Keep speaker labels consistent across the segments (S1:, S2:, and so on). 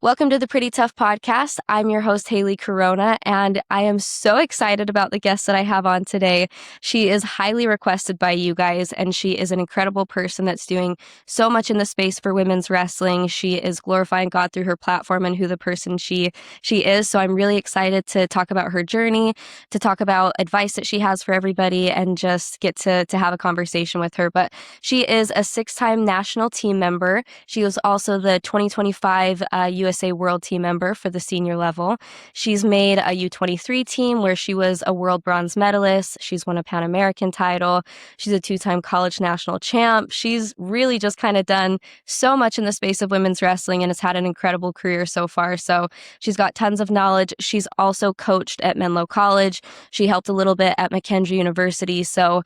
S1: Welcome to the Pretty Tough Podcast. I'm your host, Hailey Corona, and I am so excited about the guest that I have on today. She is highly requested by you guys, and she is an incredible person that's doing so much in the space for women's wrestling. She is glorifying God through her platform and who the person she is. So I'm really excited to talk about her journey, to talk about advice that she has for everybody, and just get to have a conversation with her. But she is a 6-time national team member. She was also the 2025 USA World team member for the senior level. She's made a U23 team where she was a world bronze medalist. She's won a Pan American title. She's a 2-time college national champ. She's really just kind of done so much in the space of women's wrestling and has had an incredible career so far. So she's got tons of knowledge. She's also coached at Menlo College. She helped a little bit at McKendree University. So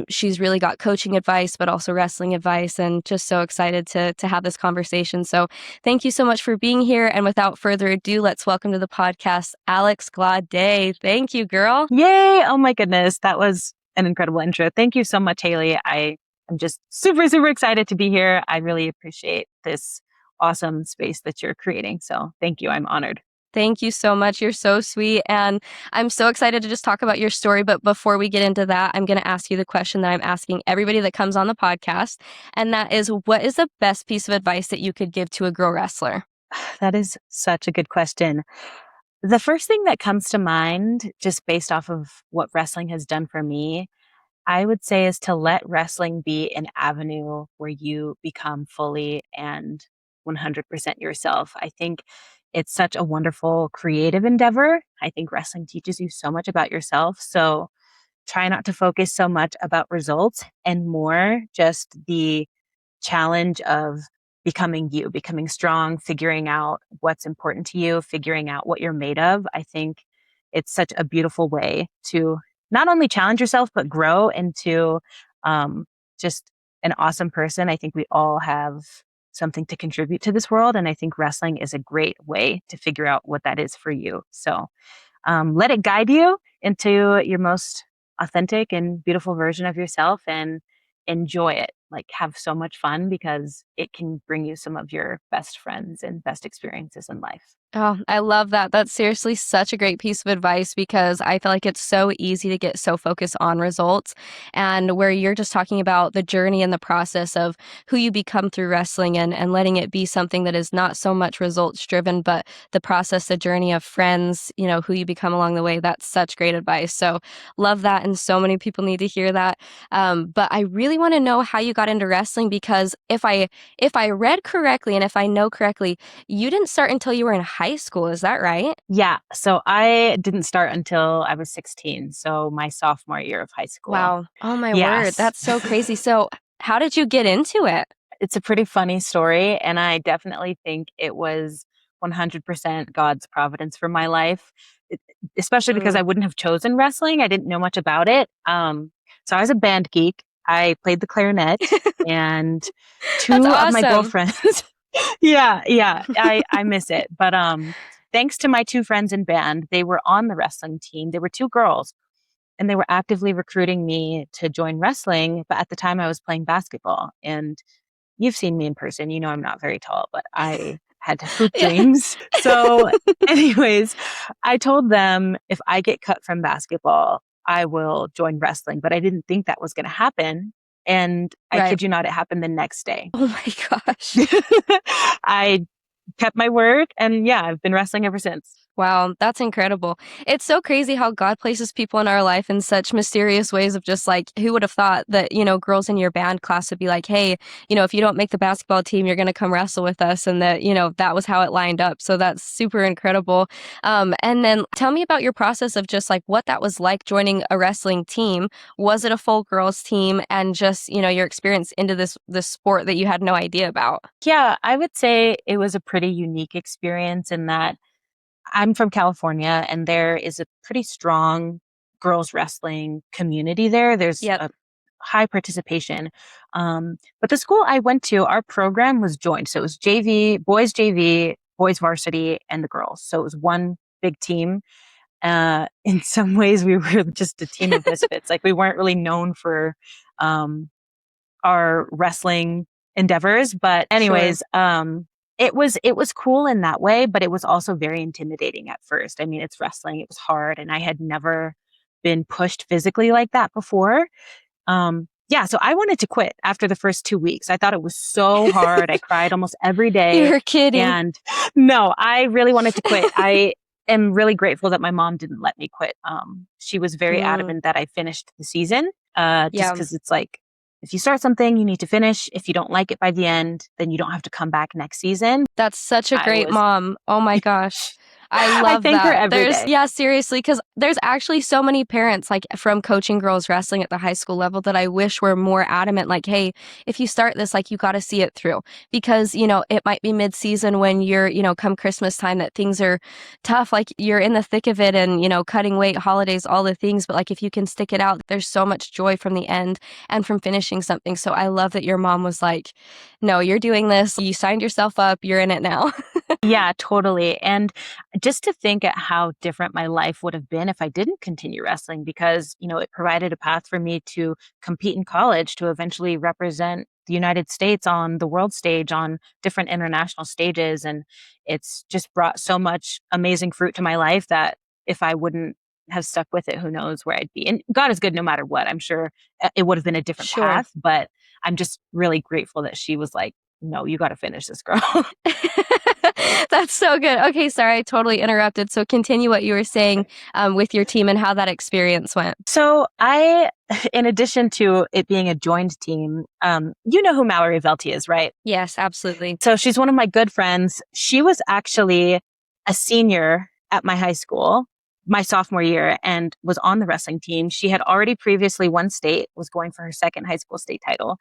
S1: she's really got coaching advice, but also wrestling advice, and just so excited to have this conversation. So thank you so much for being here. And without further ado, let's welcome to the podcast, Alex Glaude. Thank you, girl.
S2: Yay. Oh my goodness. That was an incredible intro. Thank you so much, Hailey. I am just super, super excited to be here. I really appreciate this awesome space that you're creating. So thank you. I'm honored.
S1: Thank you so much. You're so sweet. And I'm so excited to just talk about your story. But before we get into that, I'm going to ask you the question that I'm asking everybody that comes on the podcast. And that is, what is the best piece of advice that you could give to a girl wrestler?
S2: That is such a good question. The first thing that comes to mind, just based off of what wrestling has done for me, I would say is to let wrestling be an avenue where you become fully and 100% yourself. I think it's such a wonderful creative endeavor. I think wrestling teaches you so much about yourself. So try not to focus so much about results and more just the challenge of becoming you, becoming strong, figuring out what's important to you, figuring out what you're made of. I think it's such a beautiful way to not only challenge yourself, but grow into just an awesome person. I think we all have something to contribute to this world. And I think wrestling is a great way to figure out what that is for you. So let it guide you into your most authentic and beautiful version of yourself, and enjoy it. Like, have so much fun, because it can bring you some of your best friends and best experiences in life.
S1: Oh, I love that. That's seriously such a great piece of advice, because I feel like it's so easy to get so focused on results, and where you're just talking about the journey and the process of who you become through wrestling, and letting it be something that is not so much results driven, but the process, the journey of friends, who you become along the way. That's such great advice. So love that. And so many people need to hear that. But I really want to know how you got into wrestling, because if I read correctly and if I know correctly, you didn't start until you were in high school. Is that right?
S2: Yeah. So I didn't start until I was 16. So my sophomore year of high school.
S1: Wow. Oh my word.
S2: Yes.
S1: That's so crazy. So how did you get into it?
S2: It's a pretty funny story. And I definitely think it was 100% God's providence for my life, especially because I wouldn't have chosen wrestling. I didn't know much about it. So I was a band geek. I played the clarinet, and two
S1: That's
S2: of
S1: awesome.
S2: my girlfriends. Yeah. I miss it. But thanks to my two friends in band, they were on the wrestling team. They were two girls, and they were actively recruiting me to join wrestling. But at the time I was playing basketball, and you've seen me in person. You know, I'm not very tall, but I had hoop dreams. So anyways, I told them, if I get cut from basketball, I will join wrestling. But I didn't think that was going to happen. And I kid you not, it happened the next day.
S1: Oh my gosh.
S2: I kept my word, and yeah, I've been wrestling ever since.
S1: Wow, that's incredible. It's so crazy how God places people in our life in such mysterious ways, of just like, who would have thought that, girls in your band class would be like, hey, if you don't make the basketball team, you're going to come wrestle with us. And that, that was how it lined up. So that's super incredible. And then tell me about your process of just like what that was like joining a wrestling team. Was it a full girls team? And just, your experience into this sport that you had no idea about.
S2: Yeah, I would say it was a pretty unique experience in that I'm from California, and there is a pretty strong girls wrestling community there. There's a high participation. But the school I went to, our program was joined. So it was JV, boys varsity, and the girls. So it was one big team. In some ways, we were just a team of misfits. Like, we weren't really known for our wrestling endeavors. But anyways, it was cool in that way, but it was also very intimidating at first. I mean, it's wrestling, it was hard, and I had never been pushed physically like that before. Yeah, so I wanted to quit after the first 2 weeks. I thought it was so hard. I cried almost every day.
S1: You're kidding.
S2: And no, I really wanted to quit. I am really grateful that my mom didn't let me quit. She was very
S1: Mm,
S2: adamant that I finished the season, just
S1: yeah,
S2: because it's like, if you start something, you need to finish. If you don't like it by the end, then you don't have to come back next season.
S1: that's such a
S2: I
S1: great
S2: was,
S1: mom. Oh my gosh. I
S2: I
S1: love
S2: thank her
S1: that.
S2: every day.
S1: Yeah, seriously, because there's actually so many parents, like from coaching girls wrestling at the high school level, that I wish were more adamant, like, hey, if you start this, like, you got to see it through. Because, it might be mid season when you're, come Christmas time that things are tough, like you're in the thick of it and, cutting weight, holidays, all the things. But, like, if you can stick it out, there's so much joy from the end and from finishing something. So I love that your mom was like, no, you're doing this. You signed yourself up. You're in it now.
S2: Yeah, totally. And just to think at how different my life would have been if I didn't continue wrestling, because, it provided a path for me to compete in college, to eventually represent the United States on the world stage, on different international stages. And it's just brought so much amazing fruit to my life that if I wouldn't have stuck with it, who knows where I'd be. And God is good no matter what. I'm sure it would have been a different
S1: Sure.
S2: path, but I'm just really grateful that she was like, no, you got to finish this, girl.
S1: That's so good. Okay, sorry, I totally interrupted. So continue what you were saying with your team and how that experience went.
S2: So in addition to it being a joined team, you know who Mallory Velte is, right?
S1: Yes, absolutely.
S2: So she's one of my good friends. She was actually a senior at my high school, my sophomore year, and was on the wrestling team. She had already previously won state, was going for her second high school state title.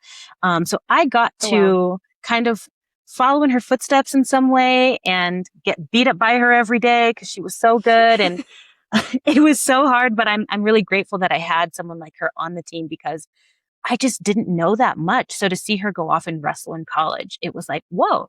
S2: So I got
S1: Oh, wow.
S2: to kind of follow in her footsteps in some way and get beat up by her every day because she was so good. And it was so hard, but I'm really grateful that I had someone like her on the team because I just didn't know that much. So to see her go off and wrestle in college, it was like, whoa,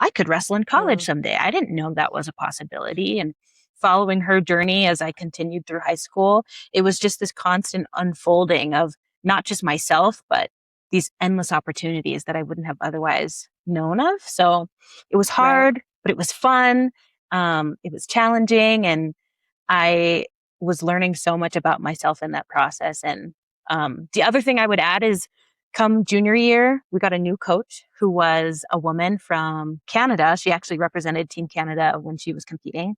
S2: I could wrestle in college
S1: Mm,
S2: someday. I didn't know that was a possibility. And following her journey as I continued through high school, it was just this constant unfolding of not just myself, but these endless opportunities that I wouldn't have otherwise known of. So it was
S1: right.
S2: hard, but it was fun. It was challenging, and I was learning so much about myself in that process. And the other thing I would add is come junior year, we got a new coach who was a woman from Canada. She actually represented Team Canada when she was competing.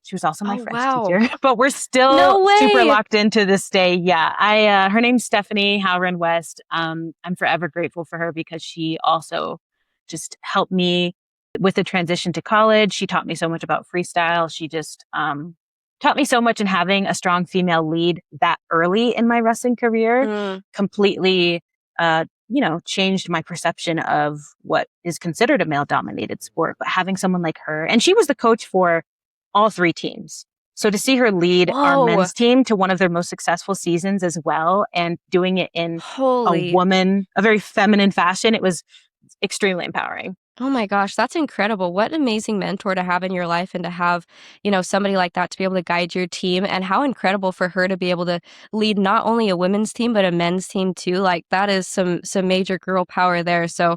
S2: She was also my
S1: Oh,
S2: French
S1: wow.
S2: teacher, but we're still
S1: No
S2: super
S1: way.
S2: locked into this day. Yeah, her name's Stephanie Howren West. I'm forever grateful for her because she also just helped me with the transition to college. She taught me so much about freestyle. She just taught me so much, in having a strong female lead that early in my wrestling career
S1: Mm.
S2: completely, changed my perception of what is considered a male dominated sport. But having someone like her, and she was the coach for all three teams. So to see her lead our
S1: Whoa.
S2: men's team to one of their most successful seasons as well, and doing it in
S1: Holy.
S2: a very feminine fashion, it was extremely empowering.
S1: Oh my gosh, that's incredible. What an amazing mentor to have in your life and to have, somebody like that to be able to guide your team, and how incredible for her to be able to lead not only a women's team but a men's team too. Like that is some major girl power there. So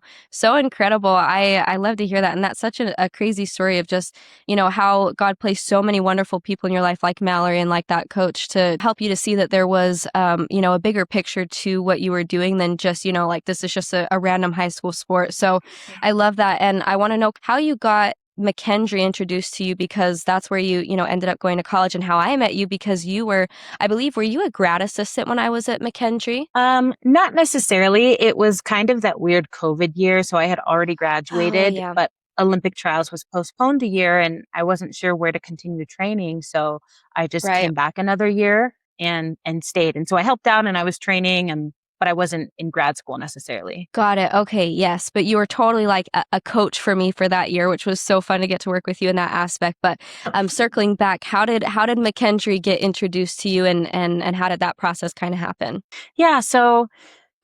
S1: incredible. I love to hear that. And that's such a crazy story of just, how God placed so many wonderful people in your life like Mallory and like that coach to help you to see that there was a bigger picture to what you were doing than just, like this is just a random high school sport. So I love that. And I want to know how you got McKendree introduced to you, because that's where you ended up going to college, and how I met you because you were, I believe, were you a grad assistant when I was at McKendree?
S2: Not necessarily. It was kind of that weird COVID year. So I had already
S1: Oh,
S2: graduated,
S1: yeah.
S2: but Olympic trials was postponed a year and I wasn't sure where to continue training. So I just
S1: Right.
S2: came back another year and stayed. And so I helped out and I was training, but I wasn't in grad school necessarily.
S1: Got it. Okay. Yes. But you were totally like a coach for me for that year, which was so fun to get to work with you in that aspect. But circling back, how did McKendree get introduced to you, and how did that process kind of happen?
S2: Yeah. So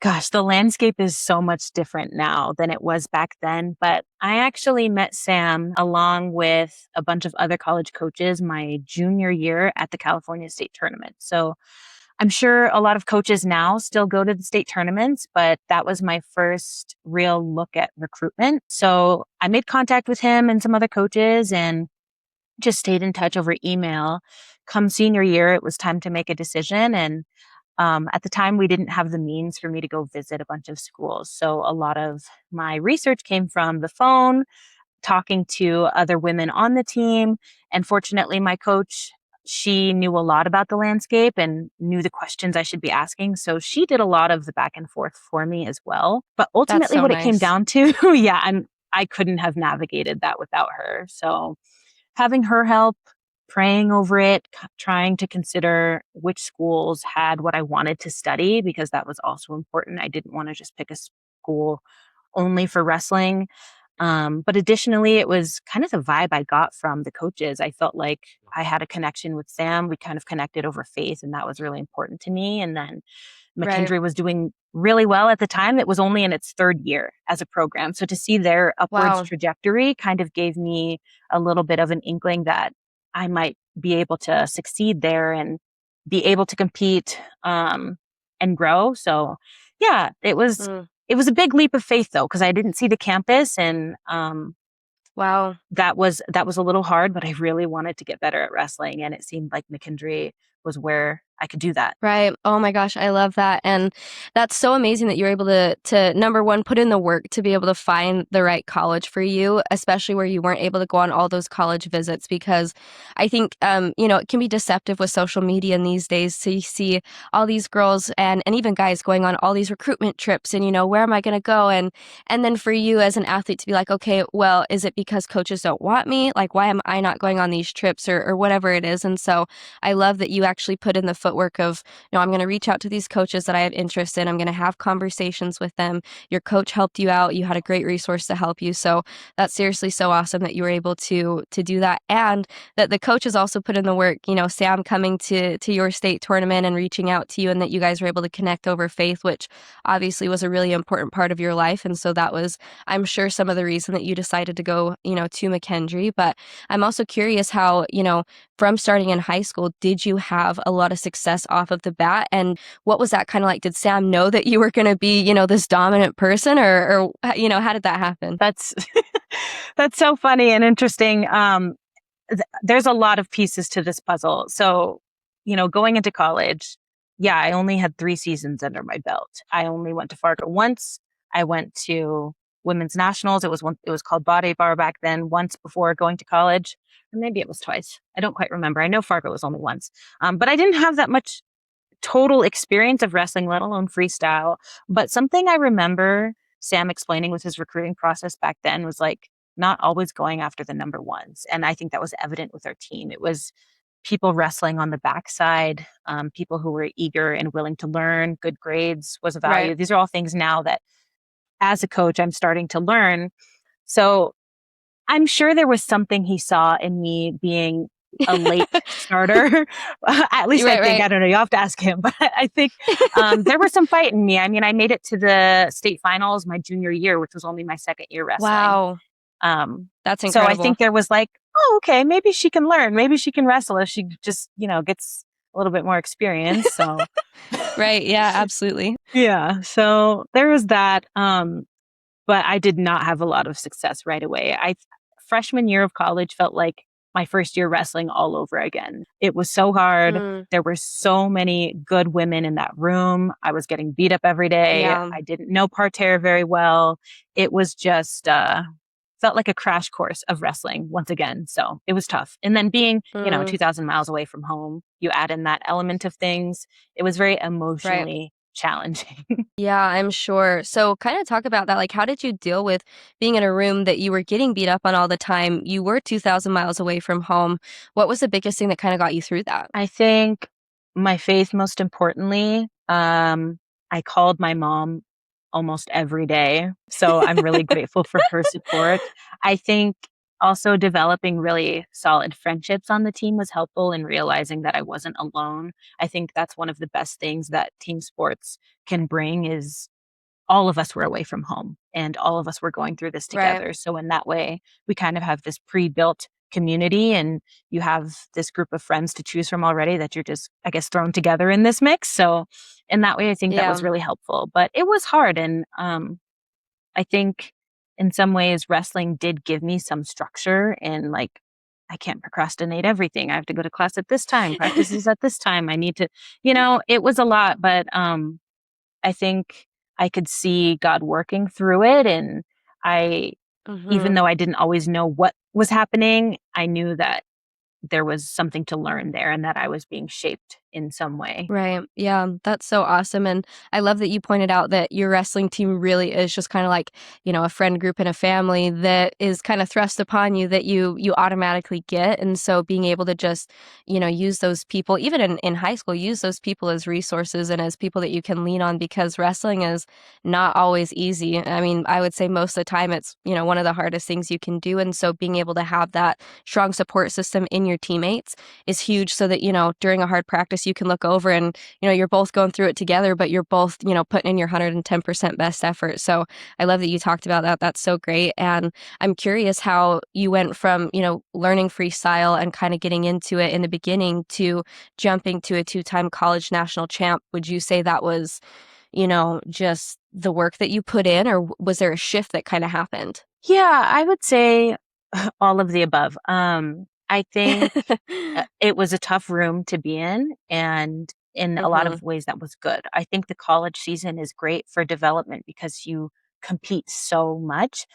S2: gosh, the landscape is so much different now than it was back then. But I actually met Sam along with a bunch of other college coaches my junior year at the California State Tournament. So I'm sure a lot of coaches now still go to the state tournaments, but that was my first real look at recruitment. So I made contact with him and some other coaches and just stayed in touch over email. Come senior year, it was time to make a decision. And at the time, we didn't have the means for me to go visit a bunch of schools. So a lot of my research came from the phone, talking to other women on the team. And fortunately, my coach, she knew a lot about the landscape and knew the questions I should be asking. So she did a lot of the back and forth for me as well. But
S1: That's
S2: ultimately,
S1: so
S2: what it came
S1: nice.
S2: down to, yeah, I couldn't have navigated that without her. So having her help, praying over it, trying to consider which schools had what I wanted to study, because that was also important. I didn't want to just pick a school only for wrestling. But additionally, it was kind of the vibe I got from the coaches. I felt like I had a connection with Sam. We kind of connected over faith, and that was really important to me. And then
S1: Right.
S2: McKendree was doing really well at the time. It was only in its third year as a program. So to see their upwards
S1: Wow.
S2: trajectory kind of gave me a little bit of an inkling that I might be able to succeed there and be able to compete and grow. So yeah,
S1: Mm.
S2: it was a big leap of faith though, because I didn't see the campus and
S1: Wow.
S2: that was a little hard, but I really wanted to get better at wrestling and it seemed like McKendree was where I could do that.
S1: Right. Oh my gosh, I love that. And that's so amazing that you're able to number one, put in the work to be able to find the right college for you, especially where you weren't able to go on all those college visits, because I think it can be deceptive with social media in these days. So you see all these girls and even guys going on all these recruitment trips and where am I gonna go? And then for you as an athlete to be like, okay, well, is it because coaches don't want me? Like, why am I not going on these trips or whatever it is? And so I love that you actually put in the footwork of, I'm going to reach out to these coaches that I have interest in. I'm going to have conversations with them. Your coach helped you out. You had a great resource to help you. So that's seriously so awesome that you were able to do that, and that the coaches also put in the work. Sam coming to your state tournament and reaching out to you, and that you guys were able to connect over faith, which obviously was a really important part of your life. And so that was, I'm sure, some of the reason that you decided to go, to McKendree. But I'm also curious how, from starting in high school, did you have a lot of success off of the bat? And what was that kind of like? Did Sam know that you were going to be, this dominant person, or how did that happen?
S2: That's that's so funny and interesting. There's a lot of pieces to this puzzle. So, going into college, yeah, I only had 3 seasons under my belt. I only went to Fargo once. I went to women's nationals. It was called Body Bar back then. Once before going to college, or maybe it was twice. I don't quite remember. I know Fargo was only once, but I didn't have that much total experience of wrestling, let alone freestyle. But something I remember Sam explaining with his recruiting process back then was like not always going after the number ones. And I think that was evident with our team. It was people wrestling on the backside, people who were eager and willing to learn. Good grades was a
S1: Right.
S2: value. These are all things now that as a coach, I'm starting to learn. So I'm sure there was something he saw in me being a late starter. At least I
S1: Right,
S2: think.
S1: right.
S2: I don't know. You have to ask him. But I think there was some fight in me. I mean, I made it to the state finals my junior year, which was only my second year wrestling.
S1: Wow. That's
S2: So I
S1: incredible.
S2: think there was like, oh, okay, maybe she can learn. Maybe she can wrestle if she just, gets a little bit more experience. So
S1: Right. Yeah, absolutely.
S2: yeah. So there was that. But I did not have a lot of success right away. Freshman year of college felt like my first year wrestling all over again. It was so hard.
S1: Mm,
S2: There were so many good women in that room. I was getting beat up every day.
S1: yeah.
S2: I didn't know parterre very well. It was just felt like a crash course of wrestling once again. So it was tough. And then being,
S1: Mm,
S2: 2,000 miles away from home, you add in that element of things. It was very
S1: right.
S2: emotionally challenging.
S1: Yeah, I'm sure. So kind of talk about that. Like, how did you deal with being in a room that you were getting beat up on all the time? You were 2,000 miles away from home. What was the biggest thing that kind of got you through that?
S2: I think my faith, most importantly, I called my mom almost every day. So I'm really grateful for her support. I think also developing really solid friendships on the team was helpful in realizing that I wasn't alone. I think that's one of the best things that team sports can bring is all of us were away from home and all of us were going through this
S1: Right.
S2: together. So in that way, we kind of have this pre-built community and you have this group of friends to choose from already that you're just, I guess, thrown together in this mix. So in that way, I think that was
S1: Yeah.
S2: really helpful, but it was hard. And I think in some ways wrestling did give me some structure and like, I can't procrastinate everything. I have to go to class at this time, practices at this time. I need to, it was a lot, but I think I could see God working through it. And I, even
S1: Hmm.
S2: though I didn't always know what was happening, I knew that there was something to learn there and that I was being shaped in some way.
S1: Right. Yeah, that's so awesome. And I love that you pointed out that your wrestling team really is just kind of like, a friend group and a family that is kind of thrust upon you that you automatically get. And so being able to just, use those people, even in high school, use those people as resources and as people that you can lean on because wrestling is not always easy. I mean, I would say most of the time it's, one of the hardest things you can do. And so being able to have that strong support system in your teammates is huge so that, during a hard practice, you can look over and, you're both going through it together, but you're both, putting in your 110% best effort. So I love that you talked about that. That's so great. And I'm curious how you went from, learning freestyle and kind of getting into it in the beginning to jumping to a two-time college national champ. Would you say that was, just the work that you put in, or was there a shift that kind of happened?
S2: Yeah, I would say all of the above. I think it was a tough room to be in, and in a lot
S1: Hmm.
S2: of ways that was good. I think the college season is great for development because you compete so much.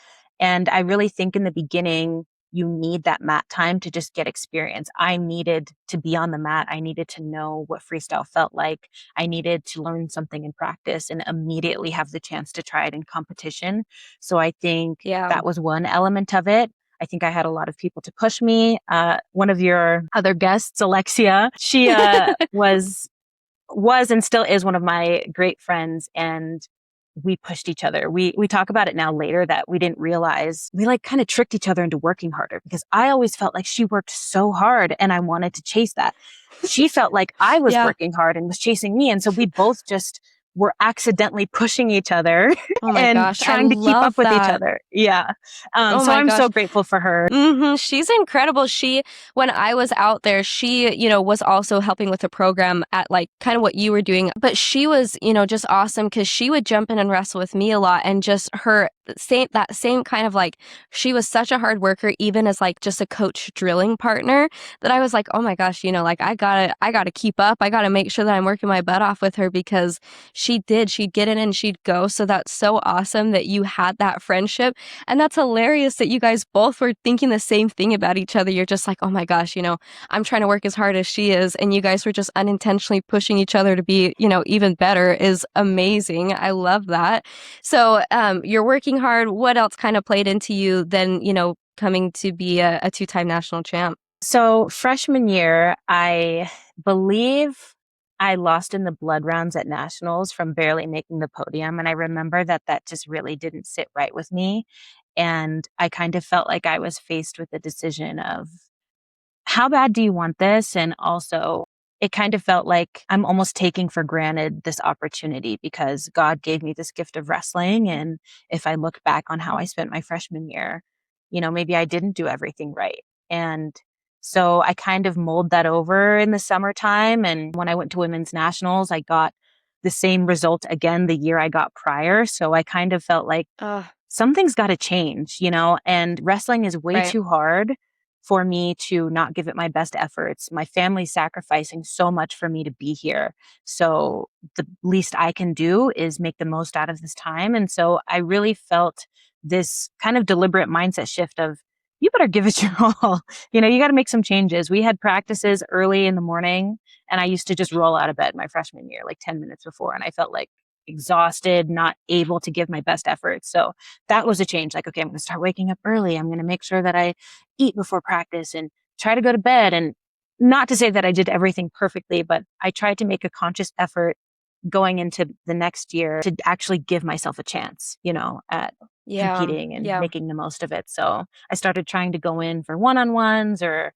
S2: And I really think in the beginning, you need that mat time to just get experience. I needed to be on the mat. I needed to know what freestyle felt like. I needed to learn something in practice and immediately have the chance to try it in competition. So I think
S1: Yeah.
S2: that was one element of it. I think I had a lot of people to push me. One of your other guests, Alexia, she was and still is one of my great friends, and we pushed each other. We talk about it now later that we didn't realize we like kind of tricked each other into working harder because I always felt like she worked so hard and I wanted to chase that. She felt like I was
S1: Yeah.
S2: working hard and was chasing me, and so we both just were accidentally pushing each other
S1: Oh my
S2: and
S1: gosh, I
S2: trying to keep up
S1: love
S2: with each
S1: that.
S2: other. Yeah.
S1: Oh
S2: So
S1: my
S2: I'm
S1: gosh.
S2: so grateful for her.
S1: She's incredible. When I was out there, she, was also helping with the program at like kind of what you were doing. But she was, just awesome because she would jump in and wrestle with me a lot. And just that same kind of like, she was such a hard worker, even as like just a coach drilling partner that I was like, oh my gosh, like I gotta keep up. I gotta make sure that I'm working my butt off with her because she'd get in and she'd go. So that's so awesome that you had that friendship. And that's hilarious that you guys both were thinking the same thing about each other. You're just like, oh my gosh, I'm trying to work as hard as she is. And you guys were just unintentionally pushing each other to be, even better is amazing. I love that. So you're working hard. What else kind of played into you then, coming to be a two-time national champ?
S2: So freshman year, I believe I lost in the blood rounds at nationals from barely making the podium. And I remember that that just really didn't sit right with me. And I kind of felt like I was faced with the decision of how bad do you want this? And also, it kind of felt like I'm almost taking for granted this opportunity because God gave me this gift of wrestling. And if I look back on how I spent my freshman year, maybe I didn't do everything right. And so I kind of mulled that over in the summertime. And when I went to women's nationals, I got the same result again the year I got prior. So I kind of felt like
S1: Uh,
S2: something's got to change, and wrestling is way
S1: right.
S2: too hard for me to not give it my best efforts. My family's sacrificing so much for me to be here. So the least I can do is make the most out of this time. And so I really felt this kind of deliberate mindset shift of, you better give it your all. You got to make some changes. We had practices early in the morning, and I used to just roll out of bed my freshman year, like 10 minutes before. And I felt like exhausted, not able to give my best effort. So that was a change. Like, okay, I'm going to start waking up early. I'm going to make sure that I eat before practice and try to go to bed. And not to say that I did everything perfectly, but I tried to make a conscious effort going into the next year to actually give myself a chance, at
S1: Yeah.
S2: competing and
S1: Yeah.
S2: making the most of it. So I started trying to go in for one-on-ones or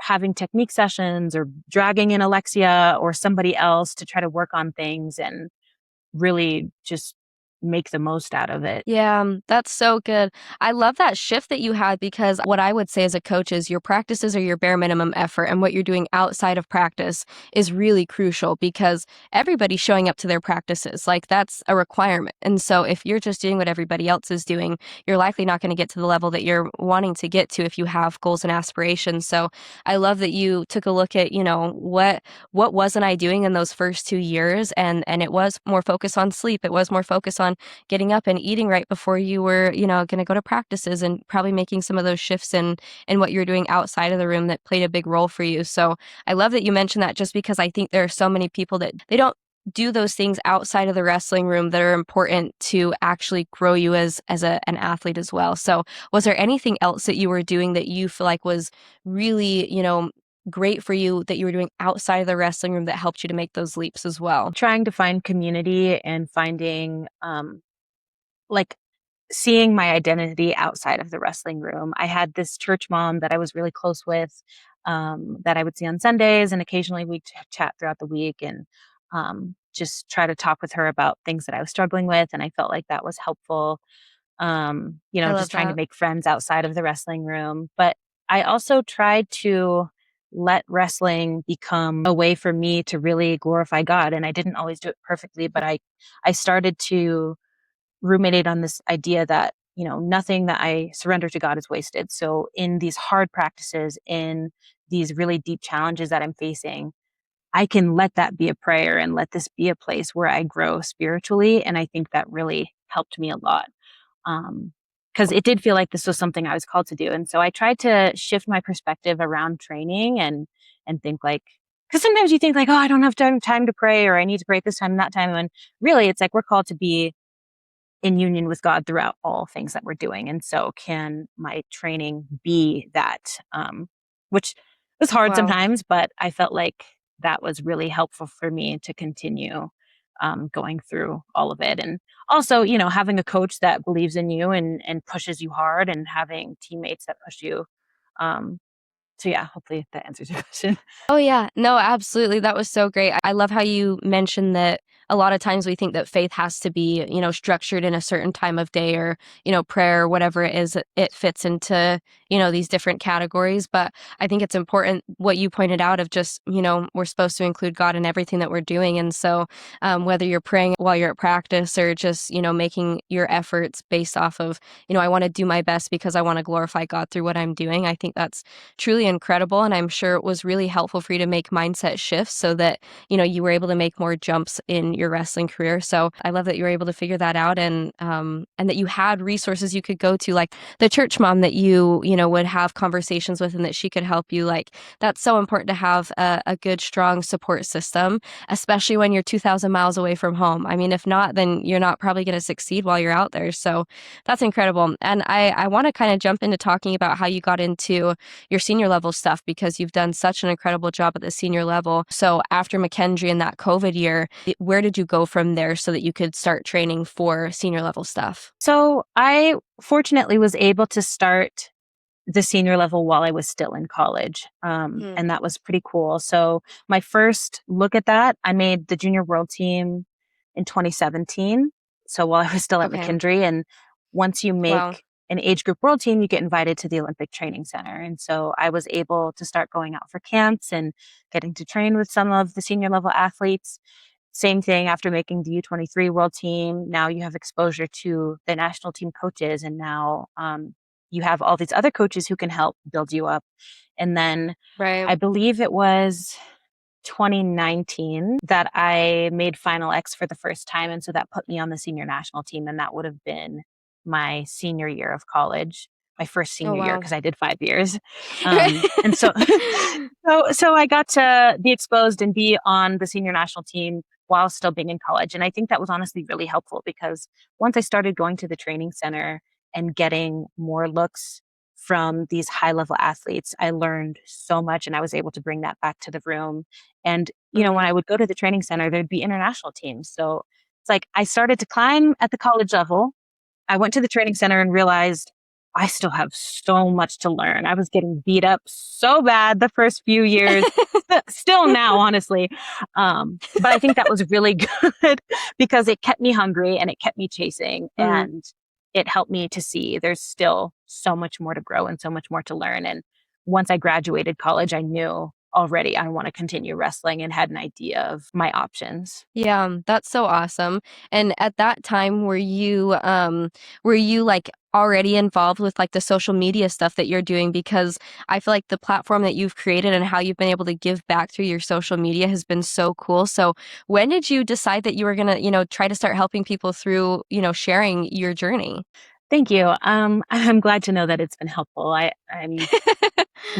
S2: having technique sessions or dragging in Alexia or somebody else to try to work on things and really just make the most out of it.
S1: Yeah, that's so good. I love that shift that you had because what I would say as a coach is your practices are your bare minimum effort, and what you're doing outside of practice is really crucial because everybody's showing up to their practices. Like that's a requirement. And so if you're just doing what everybody else is doing, you're likely not going to get to the level that you're wanting to get to if you have goals and aspirations. So I love that you took a look at, what wasn't I doing in those first 2 years, and it was more focused on sleep. It was more focused on getting up and eating right before you were, going to go to practices and probably making some of those shifts in what you're doing outside of the room that played a big role for you. So I love that you mentioned that just because I think there are so many people that they don't do those things outside of the wrestling room that are important to actually grow you an athlete as well. So was there anything else that you were doing that you feel like was really, great for you that you were doing outside of the wrestling room that helped you to make those leaps as well?
S2: Trying to find community and finding like seeing my identity outside of the wrestling room. I had this church mom that I was really close with, that I would see on Sundays, and occasionally we'd chat throughout the week and just try to talk with her about things that I was struggling with. And I felt like that was helpful.
S1: I love
S2: Just trying to
S1: that.
S2: make friends outside of the wrestling room. But I also tried to let wrestling become a way for me to really glorify God. And I didn't always do it perfectly, but I started to ruminated on this idea that, nothing that I surrender to God is wasted. So in these hard practices, in these really deep challenges that I'm facing, I can let that be a prayer and let this be a place where I grow spiritually. And I think that really helped me a lot. Because it did feel like this was something I was called to do. And so I tried to shift my perspective around training and think like, because sometimes you think like, oh, I don't have time to pray, or I need to pray at this time and that time. And really it's like we're called to be in union with God throughout all things that we're doing. And so can my training be that, which was hard
S1: Wow.
S2: sometimes, but I felt like that was really helpful for me to continue going through all of it. And also, having a coach that believes in you and pushes you hard, and having teammates that push you. Um, so yeah, hopefully that answers your question.
S1: Oh, yeah. No, absolutely. That was so great. I love how you mentioned that a lot of times we think that faith has to be, structured in a certain time of day or, prayer or whatever it is, it fits into, these different categories. But I think it's important what you pointed out of just, we're supposed to include God in everything that we're doing. And so whether you're praying while you're at practice or just, making your efforts based off of, I want to do my best because I want to glorify God through what I'm doing. I think that's truly incredible. And I'm sure it was really helpful for you to make mindset shifts so that, you were able to make more jumps in your wrestling career. So I love that you were able to figure that out and that you had resources you could go to, like the church mom that you would have conversations with and that she could help you. Like that's so important to have a good, strong support system, especially when you're 2,000 miles away from home. I mean, if not, then you're not probably going to succeed while you're out there. So that's incredible. And I want to kind of jump into talking about how you got into your senior level stuff because you've done such an incredible job at the senior level. So after McKendree and that COVID year, where did you go from there so that you could start training for senior level stuff?
S2: So I fortunately was able to start the senior level while I was still in college.
S1: Hmm.
S2: And that was pretty cool. So my first look at that, I made the junior world team in 2017. So while I was still at
S1: Okay.
S2: McKendree, and once you
S1: Wow.
S2: make an age group world team, you get invited to the Olympic Training Center. And so I was able to start going out for camps and getting to train with some of the senior level athletes. Same thing after making the U23 world team. Now you have exposure to the national team coaches, and now you have all these other coaches who can help build you up. And then
S1: Right.
S2: I believe it was 2019 that I made Final X for the first time. And so that put me on the senior national team. And that would have been my senior year of college, my first
S1: Oh,
S2: senior year,
S1: wow.
S2: because I did 5 years. And so, so I got to be exposed and be on the senior national team while still being in college. And I think that was honestly really helpful because once I started going to the training center and getting more looks from these high level athletes, I learned so much and I was able to bring that back to the room. And, when
S1: Mm.
S2: I would go to the training center, there'd be international teams. So it's like I started to climb at the college level. I went to the training center and realized I still have so much to learn. I was getting beat up so bad the first few years, still now, honestly. But I think that was really good because it kept me hungry and it kept me chasing,
S1: Mm.
S2: and it helped me to see there's still so much more to grow and so much more to learn. And once I graduated college, I knew already I want to continue wrestling and had an idea of my options.
S1: Yeah, that's so awesome. And at that time, were you like already involved with like the social media stuff that you're doing? Because I feel like the platform that you've created and how you've been able to give back through your social media has been so cool. So when did you decide that you were gonna, try to start helping people through, sharing your journey?
S2: Thank you. I'm glad to know that it's been helpful. I'm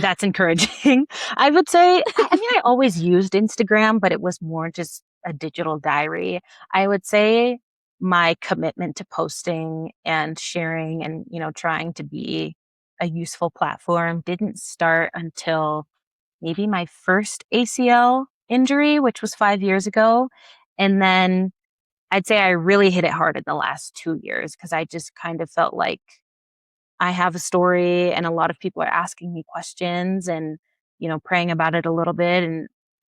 S2: That's encouraging. I would say, I mean, I always used Instagram, but it was more just a digital diary. I would say my commitment to posting and sharing and, trying to be a useful platform didn't start until maybe my first ACL injury, which was 5 years ago. And then I'd say I really hit it hard in the last 2 years because I just kind of felt like I have a story and a lot of people are asking me questions and, praying about it a little bit. And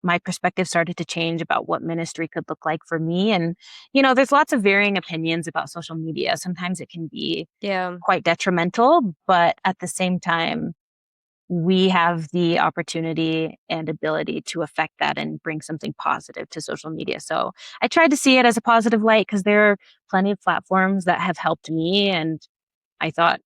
S2: my perspective started to change about what ministry could look like for me. And, there's lots of varying opinions about social media. Sometimes it can be
S1: Yeah.
S2: quite detrimental, but at the same time, we have the opportunity and ability to affect that and bring something positive to social media. So I tried to see it as a positive light because there are plenty of platforms that have helped me, and I thought,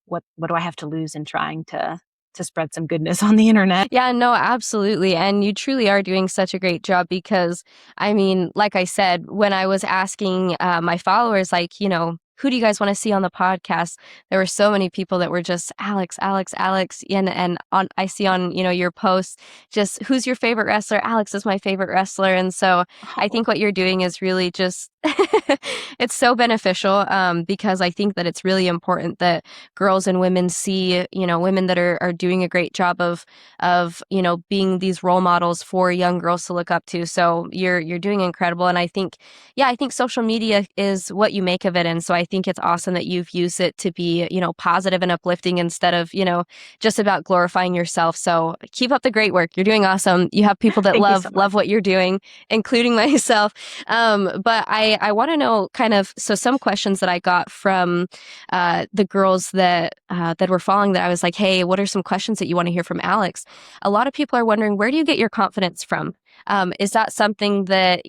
S2: what do I have to lose in trying to spread some goodness on the internet?
S1: Yeah, no, absolutely. And you truly are doing such a great job because, I mean, like I said, when I was asking my followers, like, who do you guys want to see on the podcast? There were so many people that were just Alex, Alex, Alex. And I see on, your posts, just who's your favorite wrestler? Alex is my favorite wrestler. And so I
S2: Oh,
S1: think what you're doing is really just, it's so beneficial because I think that it's really important that girls and women see, women that are doing a great job of being these role models for young girls to look up to. So you're doing incredible. And I think, yeah, I think social media is what you make of it. And so I think it's awesome that you've used it to be, positive and uplifting instead of, just about glorifying yourself. So keep up the great work. You're doing awesome. You have people that
S2: thank you so much.
S1: love what you're doing, including myself. But I want to know kind of, so some questions that I got from the girls that were following that I was like, hey, what are some questions that you want to hear from Alex? A lot of people are wondering, where do you get your confidence from? Is that something that,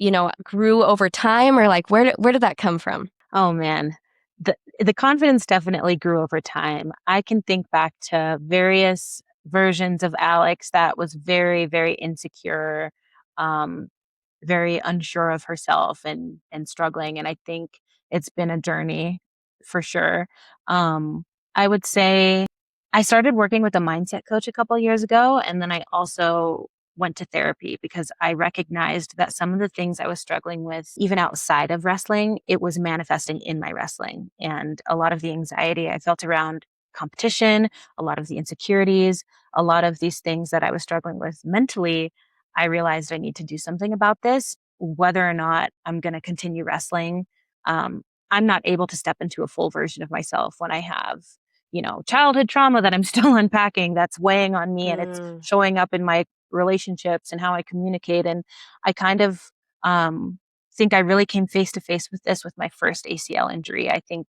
S1: grew over time, or like where did that come from?
S2: Oh man. The confidence definitely grew over time. I can think back to various versions of Alex that was very, very insecure, um, very unsure of herself and struggling. And I think it's been a journey for sure. Um, I would say I started working with a mindset coach a couple years ago, and then I also went to therapy because I recognized that some of the things I was struggling with, even outside of wrestling, it was manifesting in my wrestling. And a lot of the anxiety I felt around competition, a lot of the insecurities, a lot of these things that I was struggling with mentally, I realized I need to do something about this, whether or not I'm going to continue wrestling. Um, I'm not able to step into a full version of myself when I have, childhood trauma that I'm still unpacking that's weighing on me, and it's
S1: Mm.
S2: showing up in my relationships and how I communicate. And I kind of think I really came face to face with this with my first ACL injury. I think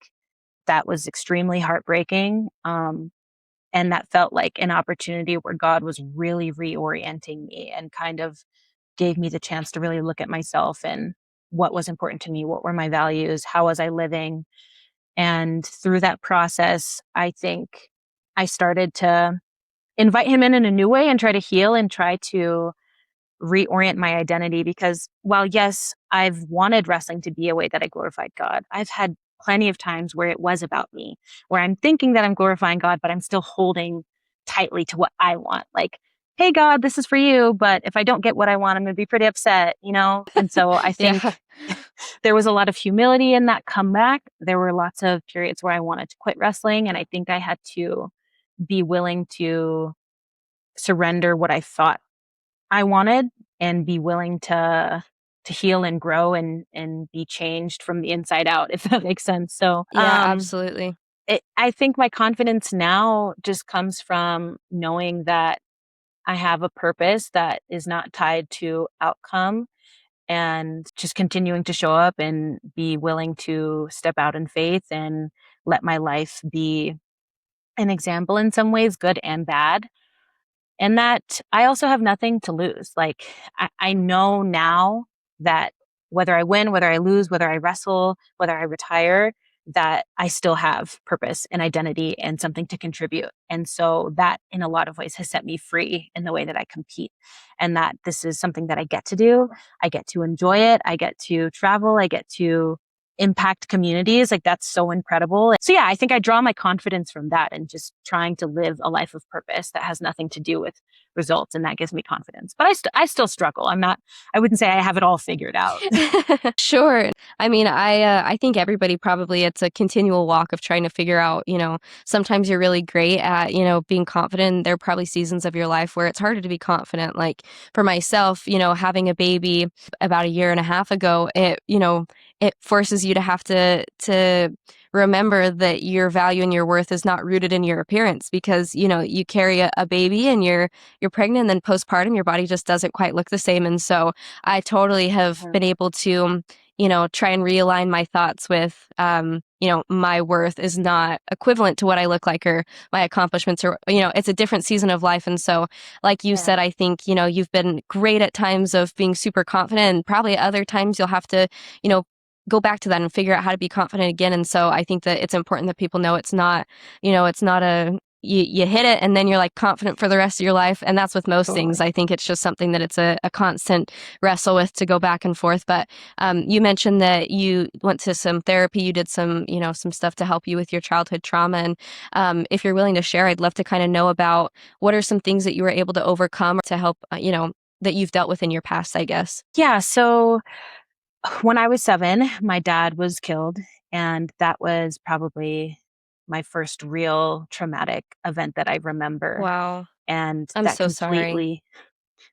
S2: that was extremely heartbreaking. And that felt like an opportunity where God was really reorienting me and kind of gave me the chance to really look at myself and what was important to me, what were my values, how was I living. And through that process, I think I started to invite him in a new way and try to heal and try to reorient my identity. Because while, yes, I've wanted wrestling to be a way that I glorified God, I've had plenty of times where it was about me, where I'm thinking that I'm glorifying God, but I'm still holding tightly to what I want. Like, hey, God, this is for you. But if I don't get what I want, I'm going to be pretty upset. And so I
S1: Yeah.
S2: think there was a lot of humility in that comeback. There were lots of periods where I wanted to quit wrestling. And I think I had to be willing to surrender what I thought I wanted and be willing to heal and grow and be changed from the inside out, if that makes sense. So
S1: Yeah, absolutely.
S2: I think my confidence now just comes from knowing that I have a purpose that is not tied to outcome, and just continuing to show up and be willing to step out in faith and let my life be an example in some ways, good and bad. And that I also have nothing to lose. Like, I know now that whether I win, whether I lose, whether I wrestle, whether I retire, that I still have purpose and identity and something to contribute. And so that in a lot of ways has set me free in the way that I compete. And that this is something that I get to do. I get to enjoy it. I get to travel. I get to impact communities. Like, that's so incredible. So yeah, I think I draw my confidence from that and just trying to live a life of purpose that has nothing to do with results. And that gives me confidence. But I still struggle. I wouldn't say I have it all figured out.
S1: Sure. I mean, I think everybody probably, it's a continual walk of trying to figure out, sometimes you're really great at, being confident. There are probably seasons of your life where it's harder to be confident. Like for myself, having a baby about a year and a half ago, it forces you to have to remember that your value and your worth is not rooted in your appearance, because you carry a baby and you're pregnant, and then postpartum your body just doesn't quite look the same. And so I totally have been able to try and realign my thoughts with my worth is not equivalent to what I look like or my accomplishments, or it's a different season of life. And so like you said, I think you've been great at times of being super confident, and probably at other times you'll have to go back to that and figure out how to be confident again. And so I think that it's important that people know it's not, it's not a, you hit it and then you're like confident for the rest of your life. And that's with most things. I think it's just something that it's a constant wrestle with, to go back and forth. But you mentioned that you went to some therapy, you did some, some stuff to help you with your childhood trauma. And if you're willing to share, I'd love to kind of know about what are some things that you were able to overcome to help, that you've dealt with in your past, I guess.
S2: Yeah. So when I was 7, my dad was killed, and that was probably my first real traumatic event that I remember.
S1: Wow.
S2: And
S1: I'm
S2: that
S1: so sorry.
S2: completely,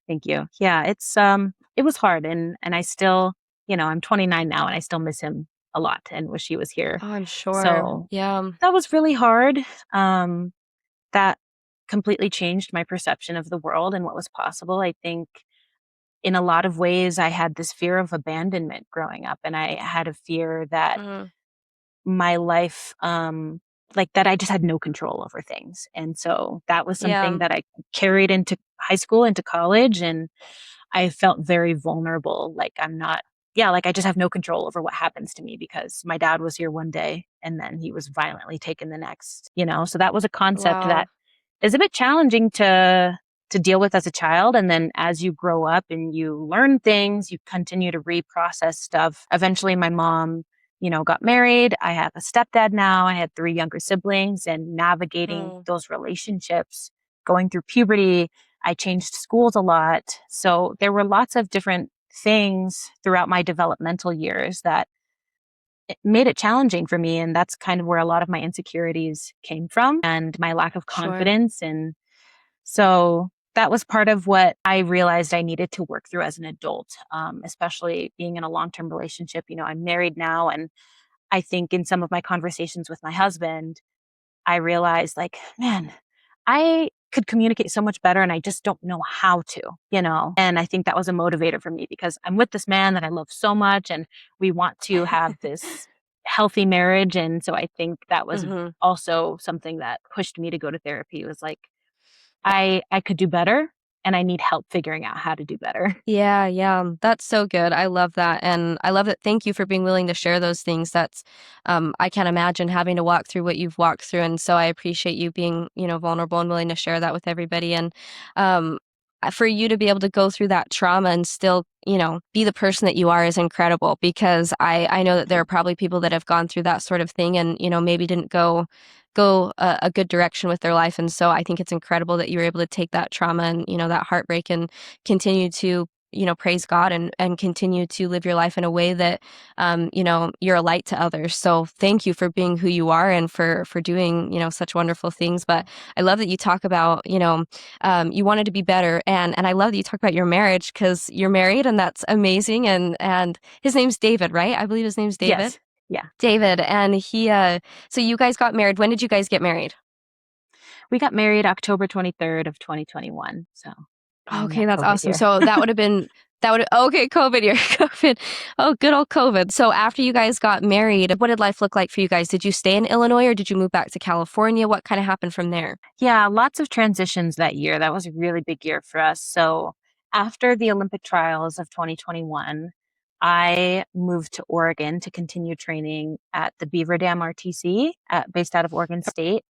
S2: thank you. Yeah, it was hard, and I still, I'm 29 now and I still miss him a lot and wish he was here.
S1: Oh, I'm sure.
S2: So
S1: Yeah.
S2: that was really hard. Um, that completely changed my perception of the world and what was possible. I think in a lot of ways I had this fear of abandonment growing up, and I had a fear that
S1: Mm,
S2: my life, like that I just had no control over things. And so that was something
S1: yeah.
S2: that I carried into high school, into college, and I felt very vulnerable. Like I'm not, yeah, like I just have no control over what happens to me because my dad was here one day and then he was violently taken the next. So that was a concept that
S1: Wow.
S2: is a bit challenging to deal with as a child. And then as you grow up and you learn things, you continue to reprocess stuff. Eventually my mom, got married. I have a stepdad now. I had 3 younger siblings, and navigating
S1: Mm,
S2: those relationships, going through puberty, I changed schools a lot. So there were lots of different things throughout my developmental years that it made it challenging for me. And that's kind of where a lot of my insecurities came from, and my lack of
S1: sure.
S2: confidence. And so that was part of what I realized I needed to work through as an adult, especially being in a long term relationship. I'm married now. And I think in some of my conversations with my husband, I realized, like, man, I could communicate so much better and I just don't know how to. And I think that was a motivator for me because I'm with this man that I love so much and we want to have this healthy marriage. And so I think that was
S1: Hmm.
S2: also something that pushed me to go to therapy. It was like, I could do better and I need help figuring out how to do better.
S1: Yeah, yeah. That's so good. I love that. And I love that. Thank you for being willing to share those things. That's, I can't imagine having to walk through what you've walked through. And so I appreciate you being, vulnerable and willing to share that with everybody. And um, for you to be able to go through that trauma and still, be the person that you are is incredible, because I know that there are probably people that have gone through that sort of thing and, maybe didn't go a good direction with their life. And so I think it's incredible that you were able to take that trauma and, that heartbreak and continue to, praise God and continue to live your life in a way that, you're a light to others. So thank you for being who you are and for doing, such wonderful things. But I love that you talk about, you wanted to be better. And I love that you talk about your marriage, because you're married, and that's amazing. And his name's David, right? I believe his name's David.
S2: Yes. Yeah.
S1: David, and so you guys got married. When did you guys get married?
S2: We got married October 23rd of 2021. So in
S1: Okay,
S2: that
S1: that's
S2: COVID
S1: awesome.
S2: year.
S1: So okay, COVID year, COVID. Oh, good old COVID. So after you guys got married, what did life look like for you guys? Did you stay in Illinois or did you move back to California? What kind of happened from there?
S2: Yeah, lots of transitions that year. That was a really big year for us. So after the Olympic trials of 2021, I moved to Oregon to continue training at the Beaver Dam RTC based out of Oregon State.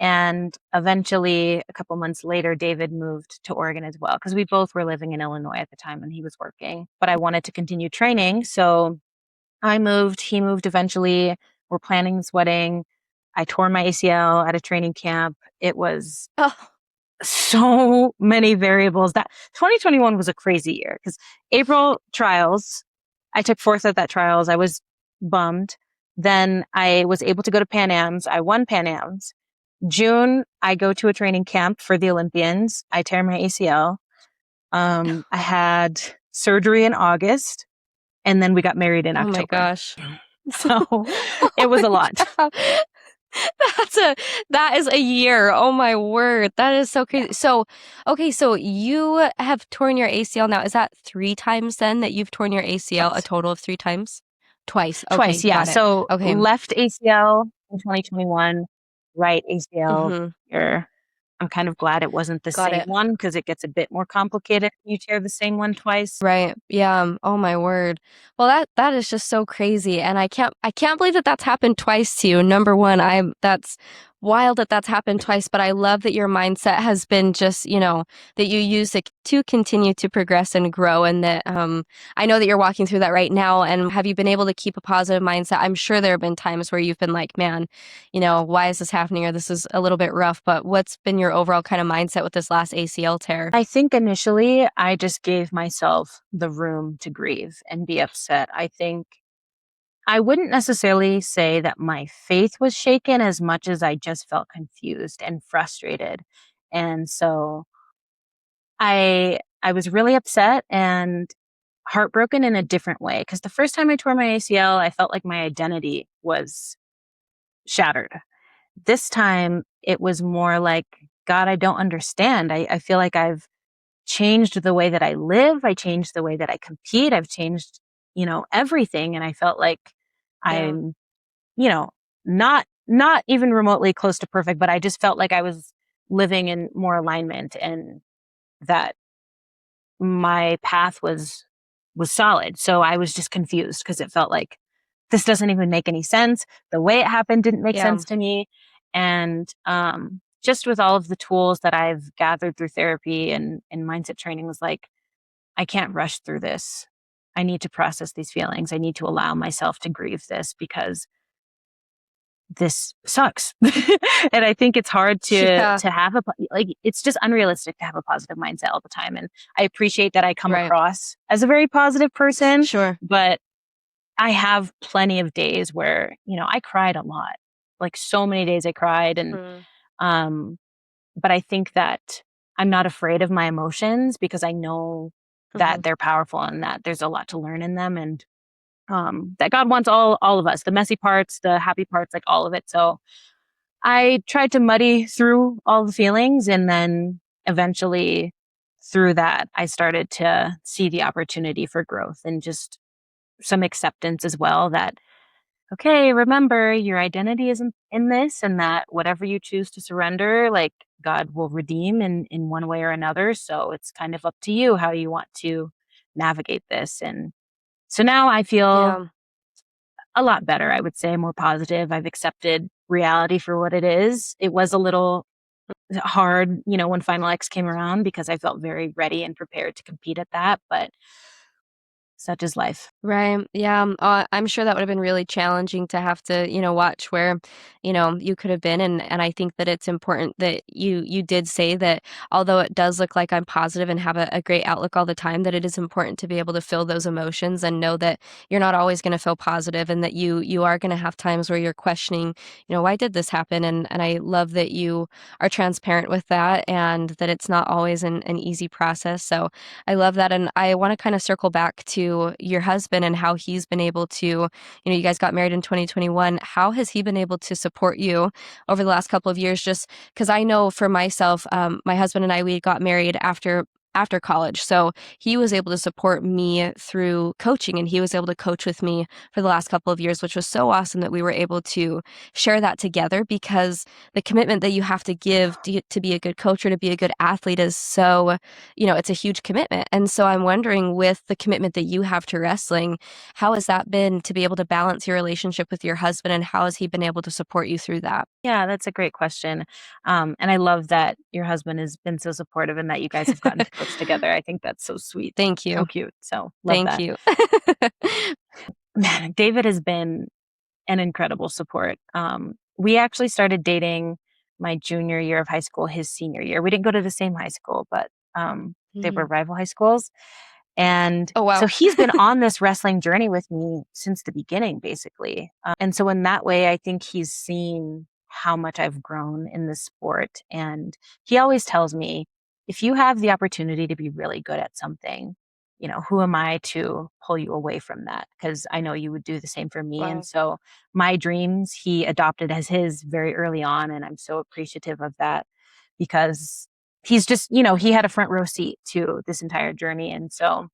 S2: And eventually, a couple months later, David moved to Oregon as well because we both were living in Illinois at the time when he was working. But I wanted to continue training. So I moved, he moved eventually. We're planning this wedding. I tore my ACL at a training camp. It was
S1: Oh,
S2: so many variables. That 2021 was a crazy year because April trials, I took fourth at that trials. I was bummed. Then I was able to go to Pan Am's. I won Pan Am's. June, I go to a training camp for the Olympians. I tear my ACL. I had surgery in August, and then we got married in
S1: oh my
S2: October.
S1: gosh.
S2: So it was a
S1: Holy
S2: lot.
S1: cow. That is a year. Oh my word. That is so
S2: Yeah.
S1: crazy. So, okay, so you have torn your ACL now. Is that 3 times then that you've torn your ACL, a
S2: Twice.
S1: total of 3 times? Twice.
S2: Twice,
S1: Okay,
S2: yeah.
S1: got it.
S2: So
S1: Okay.
S2: left ACL in 2021, right ACL
S1: Mm-hmm.
S2: here. I'm kind of glad it wasn't the
S1: Got
S2: same
S1: it.
S2: one because it gets a bit more complicated when you tear the same one twice.
S1: Right. Yeah. Oh my word. Well, that is just so crazy, and I can't believe that that's happened twice to you. Number one, that's wild that that's happened twice, but I love that your mindset has been just, that you use it to continue to progress and grow, and that I know that you're walking through that right now. And have you been able to keep a positive mindset? I'm sure there have been times where you've been like, man, why is this happening, or this is a little bit rough. But what's been your overall kind of mindset with this last ACL tear?
S2: I think initially I just gave myself the room to grieve and be upset. I think I wouldn't necessarily say that my faith was shaken as much as I just felt confused and frustrated. And so I was really upset and heartbroken in a different way because the first time I tore my ACL, I felt like my identity was shattered. This time it was more like, God, I don't understand. I feel like I've changed the way that I live. I changed the way that I compete. I've changed, everything. And I felt like
S1: Yeah.
S2: I'm, you know, not even remotely close to perfect, but I just felt like I was living in more alignment and that my path was solid. So I was just confused because it felt like this doesn't even make any sense. The way it happened didn't make
S1: Yeah.
S2: sense to me. And just with all of the tools that I've gathered through therapy and mindset training was like, I can't rush through this. I need to process these feelings. I need to allow myself to grieve this because this sucks. And I think it's hard
S1: Yeah.
S2: to have like it's just unrealistic to have a positive mindset all the time. And I appreciate that I come
S1: Right.
S2: across as a very positive person,
S1: Sure.
S2: but I have plenty of days where, I cried a lot. Like so many days I cried and
S1: Mm.
S2: um but I think that I'm not afraid of my emotions because I know
S1: Mhm.
S2: that they're powerful and that there's a lot to learn in them and that God wants all of us, the messy parts, the happy parts, like all of it. So I tried to muddy through all the feelings and then eventually through that I started to see the opportunity for growth and just some acceptance as well that okay, remember your identity is in this and that whatever you choose to surrender, like God will redeem in one way or another. So it's kind of up to you how you want to navigate this. And so now I feel
S1: Yeah.
S2: a lot better, I would say, more positive. I've accepted reality for what it is. It was a little hard, when Final X came around because I felt very ready and prepared to compete at that, but such is life.
S1: Right. Yeah. I'm sure that would have been really challenging to have to, watch where, you could have been. And I think that it's important that you did say that although it does look like I'm positive and have a great outlook all the time, that it is important to be able to feel those emotions and know that you're not always going to feel positive and that you are going to have times where you're questioning, why did this happen? And I love that you are transparent with that and that it's not always an easy process. So I love that. And I want to kind of circle back to to your husband and how he's been able to, you guys got married in 2021. How has he been able to support you over the last couple of years? Just because I know for myself, my husband and I, we got married after college. So he was able to support me through coaching, and he was able to coach with me for the last couple of years, which was so awesome that we were able to share that together, because the commitment that you have to give to be a good coach or to be a good athlete is so, it's a huge commitment. And so I'm wondering, with the commitment that you have to wrestling, how has that been to be able to balance your relationship with your husband, and how has he been able to support you through that?
S2: Yeah, that's a great question. And I love that your husband has been so supportive and that you guys have gotten to coach together. I think that's so sweet,
S1: Thank
S2: so
S1: you.
S2: cute. So love
S1: Thank
S2: that.
S1: you.
S2: Man, David has been an incredible support. We actually started dating my junior year of high school, his senior year. We didn't go to the same high school, but they were
S1: Mhm.
S2: rival high schools. And
S1: Oh,
S2: so
S1: wow.
S2: he's been on this wrestling journey with me since the beginning, basically. And so, in that way, I think he's seen how much I've grown in this sport. And he always tells me, if you have the opportunity to be really good at something, who am I to pull you away from that? Because I know you would do the same for me. And
S1: Wow.
S2: so, my dreams he adopted as his very early on. And I'm so appreciative of that, because he's just, he had a front row seat to this entire journey. And so,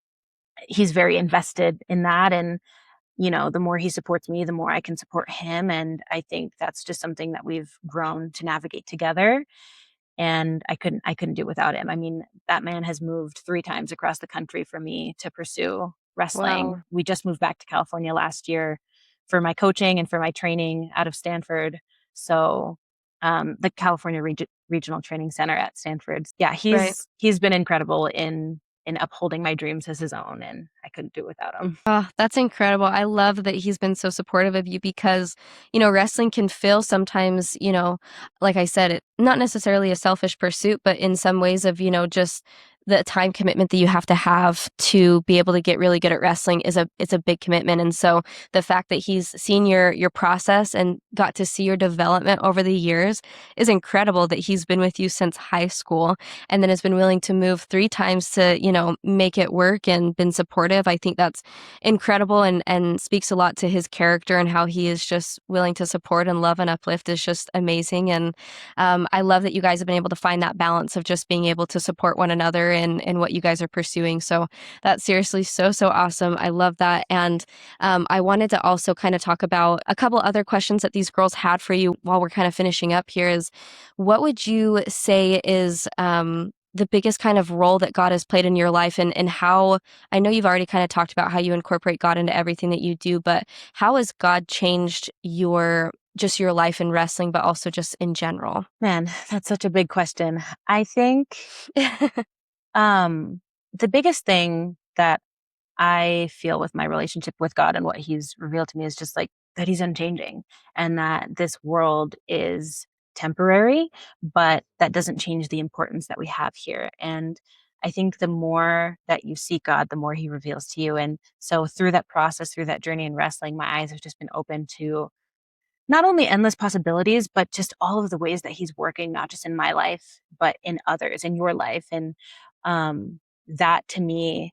S2: he's very invested in that. And, the more he supports me, the more I can support him. And I think that's just something that we've grown to navigate together. And I couldn't do it without him. I mean, that man has moved 3 times across the country for me to pursue
S1: Wow.
S2: wrestling. We just moved back to California last year for my coaching and for my training out of Stanford. So, the California Regional Training Center at Stanford. Yeah,
S1: Right.
S2: he's been incredible in upholding my dreams as his own, and I couldn't do it without him.
S1: Oh, that's incredible. I love that he's been so supportive of you, because, wrestling can feel sometimes, like I said, not necessarily a selfish pursuit, but in some ways of, just the time commitment that you have to be able to get really good at wrestling it's a big commitment. And so the fact that he's seen your process and got to see your development over the years is incredible, that he's been with you since high school and then has been willing to move 3 times to, make it work and been supportive. I think that's incredible, and speaks a lot to his character, and how he is just willing to support and love and uplift is just amazing. And I love that you guys have been able to find that balance of just being able to support one another in what you guys are pursuing. So that's seriously so, so awesome. I love that. And I wanted to also kind of talk about a couple other questions that these girls had for you while we're kind of finishing up here. Is, what would you say is the biggest kind of role that God has played in your life, and how, I know you've already kind of talked about how you incorporate God into everything that you do, but how has God changed your life in wrestling, but also just in general?
S2: Man, that's such a big question. I think, um, the biggest thing that I feel with my relationship with God and what he's revealed to me is just like that he's unchanging, and that this world is temporary, but that doesn't change the importance that we have here. And I think the more that you seek God, the more he reveals to you. And so through that process, through that journey in wrestling, my eyes have just been open to not only endless possibilities, but just all of the ways that he's working, not just in my life, but in others, in your life. And that to me,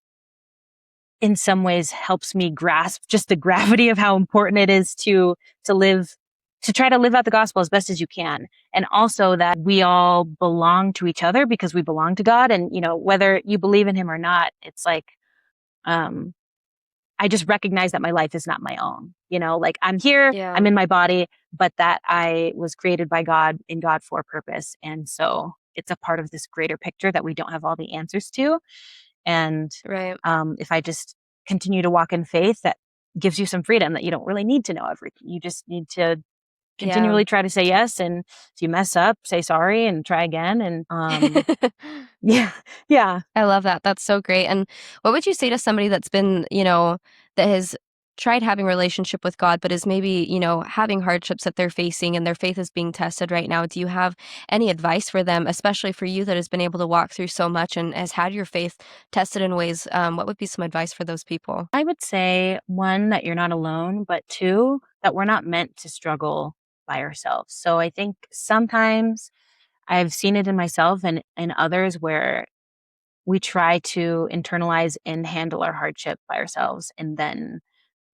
S2: in some ways, helps me grasp just the gravity of how important it is to live, to try to live out the gospel as best as you can. And also that we all belong to each other because we belong to God. And, whether you believe in him or not, it's like, um, I just recognize that my life is not my own. Like I'm here,
S1: Yeah.
S2: I'm in my body, but that I was created by God, in God for a purpose. And so it's a part of this greater picture that we don't have all the answers to. And
S1: Right.
S2: if I just continue to walk in faith, that gives you some freedom, that you don't really need to know everything. You just need to
S1: Yeah.
S2: continually try to say yes. And if you mess up, say sorry and try again. And yeah, yeah.
S1: I love that. That's so great. And what would you say to somebody that's been, that has tried having a relationship with God, but is maybe, having hardships that they're facing and their faith is being tested right now? Do you have any advice for them, especially for you that has been able to walk through so much and has had your faith tested in ways? What would be some advice for those people?
S2: I would say, one, that you're not alone, but two, that we're not meant to struggle by ourselves. So I think sometimes I've seen it in myself and in others where we try to internalize and handle our hardship by ourselves and then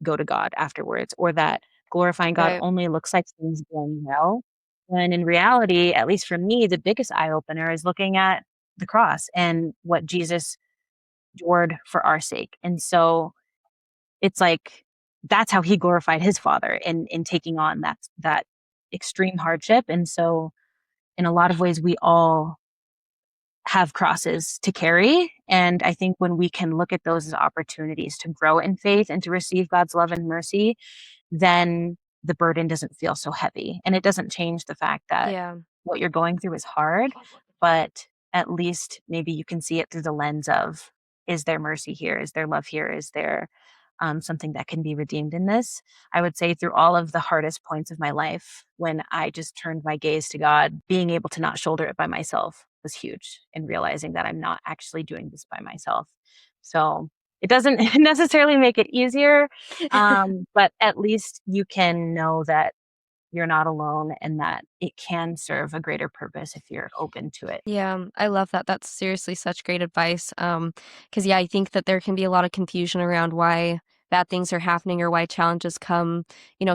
S2: go to God afterwards, or that glorifying God
S1: Right.
S2: only looks like things going well. When in reality, at least for me, the biggest eye opener is looking at the cross and what Jesus endured for our sake. And so it's like that's how he glorified his father in taking on that extreme hardship. And so in a lot of ways we all have crosses to carry. And I think when we can look at those as opportunities to grow in faith and to receive God's love and mercy, then the burden doesn't feel so heavy. And it doesn't change the fact that
S1: Yeah.
S2: what you're going through is hard, but at least maybe you can see it through the lens of, is there mercy here? Is there love here? Is there something that can be redeemed in this? I would say through all of the hardest points of my life, when I just turned my gaze to God, being able to not shoulder it by myself was huge, and realizing that I'm not actually doing this by myself. So it doesn't necessarily make it easier, but at least you can know that you're not alone and that it can serve a greater purpose if you're open to it.
S1: Yeah, I love that. That's seriously such great advice. Because yeah, I think that there can be a lot of confusion around why bad things are happening or why challenges come,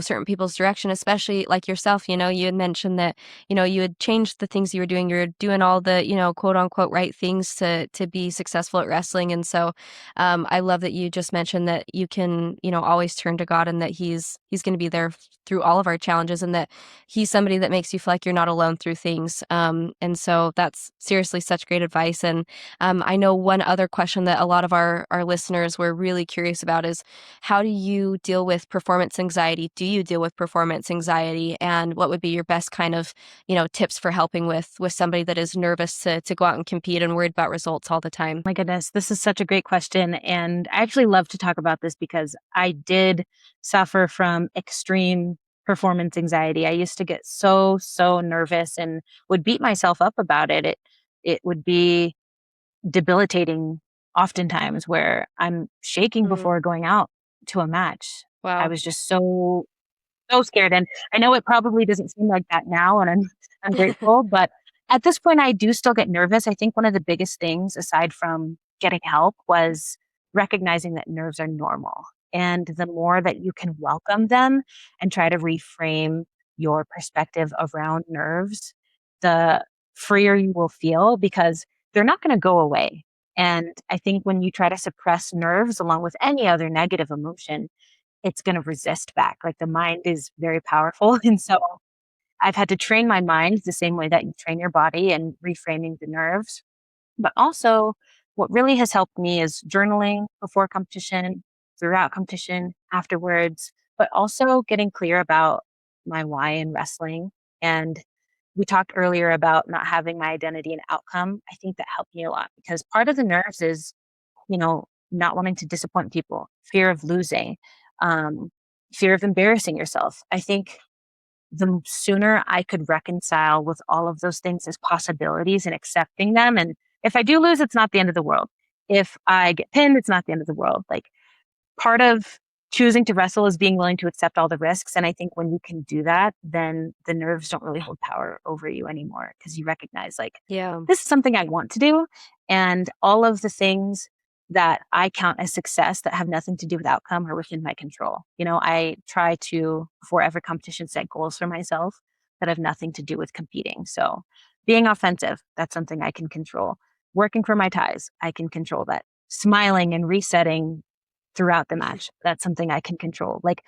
S1: certain people's direction, especially like yourself, you had mentioned that, you had changed the things you were doing. You're doing all the, quote unquote right things to be successful at wrestling. And so I love that you just mentioned that you can, always turn to God and that He's gonna be there through all of our challenges and that He's somebody that makes you feel like you're not alone through things. And so that's seriously such great advice. And I know one other question that a lot of our listeners were really curious about is how do you deal with performance anxiety? Do you deal with performance anxiety? And what would be your best kind of, tips for helping with somebody that is nervous to go out and compete and worried about results all the time?
S2: My goodness, this is such a great question. And I actually love to talk about this because I did suffer from extreme performance anxiety. I used to get so nervous and would beat myself up about it. It would be debilitating oftentimes where I'm shaking
S1: Mm,
S2: before going out to a match. I
S1: wow.
S2: was just so scared. And I know it probably doesn't seem like that now, and I'm grateful, but at this point I do still get nervous. I think one of the biggest things aside from getting help was recognizing that nerves are normal. And the more that you can welcome them and try to reframe your perspective around nerves, the freer you will feel because they're not going to go away. And I think when you try to suppress nerves along with any other negative emotion, it's going to resist back. Like the mind is very powerful. And so I've had to train my mind the same way that you train your body and reframing the nerves. But also, what really has helped me is journaling before competition, throughout competition, afterwards, but also getting clear about my why in wrestling. And we talked earlier about not having my identity and outcome. I think that helped me a lot because part of the nerves is not wanting to disappoint people, fear of losing, um, fear of embarrassing yourself. I think the sooner I could reconcile with all of those things as possibilities and accepting them. And if I do lose, it's not the end of the world. If I get pinned, it's not the end of the world. Like part of choosing to wrestle is being willing to accept all the risks. And I think when you can do that, then the nerves don't really hold power over you anymore because you recognize, like,
S1: Yeah.
S2: this is something I want to do. And all of the things that I count as success that have nothing to do with outcome are within my control. I try to, before every competition, set goals for myself that have nothing to do with competing. So being offensive, that's something I can control. Working for my ties, I can control that. Smiling and resetting throughout the match. That's something I can control. Like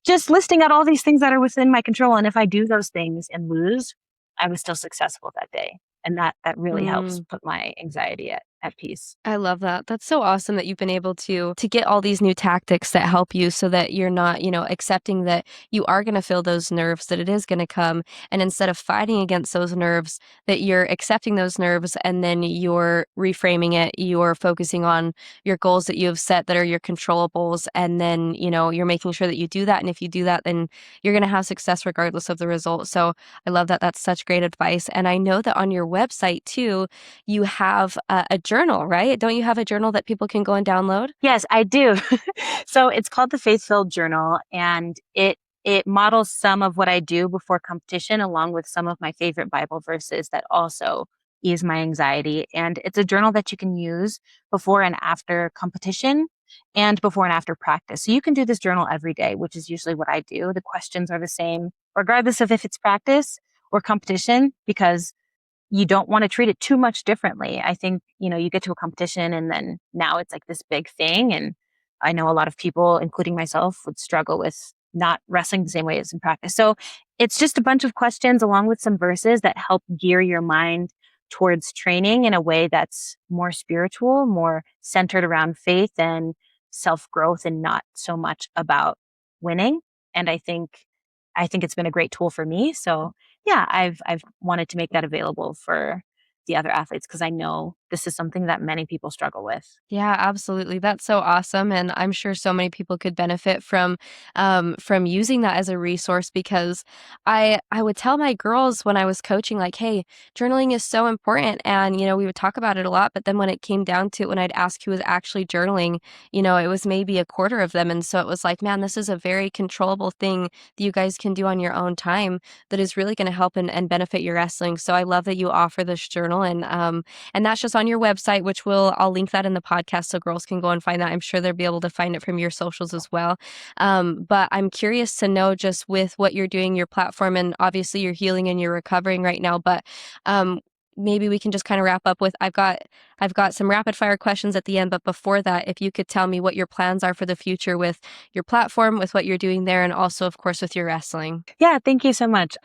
S2: just listing out all these things that are within my control. And if I do those things and lose, I was still successful that day. And that really helps
S1: Mm.
S2: put my anxiety at peace.
S1: I love that. That's so awesome that you've been able to get all these new tactics that help you so that you're not, accepting that you are going to feel those nerves, that it is going to come. And instead of fighting against those nerves, that you're accepting those nerves and then you're reframing it. You're focusing on your goals that you have set that are your controllables. And then, you're making sure that you do that. And if you do that, then you're going to have success regardless of the result. So I love that. That's such great advice. And I know that on your website too, you have a journal, right? Don't you have a journal that people can go and download?
S2: Yes, I do. So it's called the Faith Filled Journal, and it models some of what I do before competition, along with some of my favorite Bible verses that also ease my anxiety. And it's a journal that you can use before and after competition and before and after practice. So you can do this journal every day, which is usually what I do. The questions are the same, regardless of if it's practice or competition, because you don't want to treat it too much differently. I think, you get to a competition and then now it's like this big thing. And I know a lot of people, including myself, would struggle with not wrestling the same way as in practice. So it's just a bunch of questions along with some verses that help gear your mind towards training in a way that's more spiritual, more centered around faith and self growth and not so much about winning. And I think it's been a great tool for me. So yeah, I've wanted to make that available for the other athletes because I know this is something that many people struggle with.
S1: Yeah, absolutely. That's so awesome, and I'm sure so many people could benefit from using that as a resource because I would tell my girls when I was coaching, like, "Hey, journaling is so important," and we would talk about it a lot. But then when it came down to it, when I'd ask who was actually journaling, it was maybe a quarter of them, and so it was like, man, this is a very controllable thing that you guys can do on your own time that is really going to help and benefit your wrestling. So I love that you offer this journal, and that's just on your website, which I'll link that in the podcast so girls can go and find that. I'm sure they'll be able to find it from your socials as well. But I'm curious to know, just with what you're doing, your platform, and obviously you're healing and you're recovering right now, but maybe we can just kind of wrap up with I've got some rapid fire questions at the end, but before that, if you could tell me what your plans are for the future with your platform, with what you're doing there, and also of course with your wrestling.
S2: Yeah, thank you so much.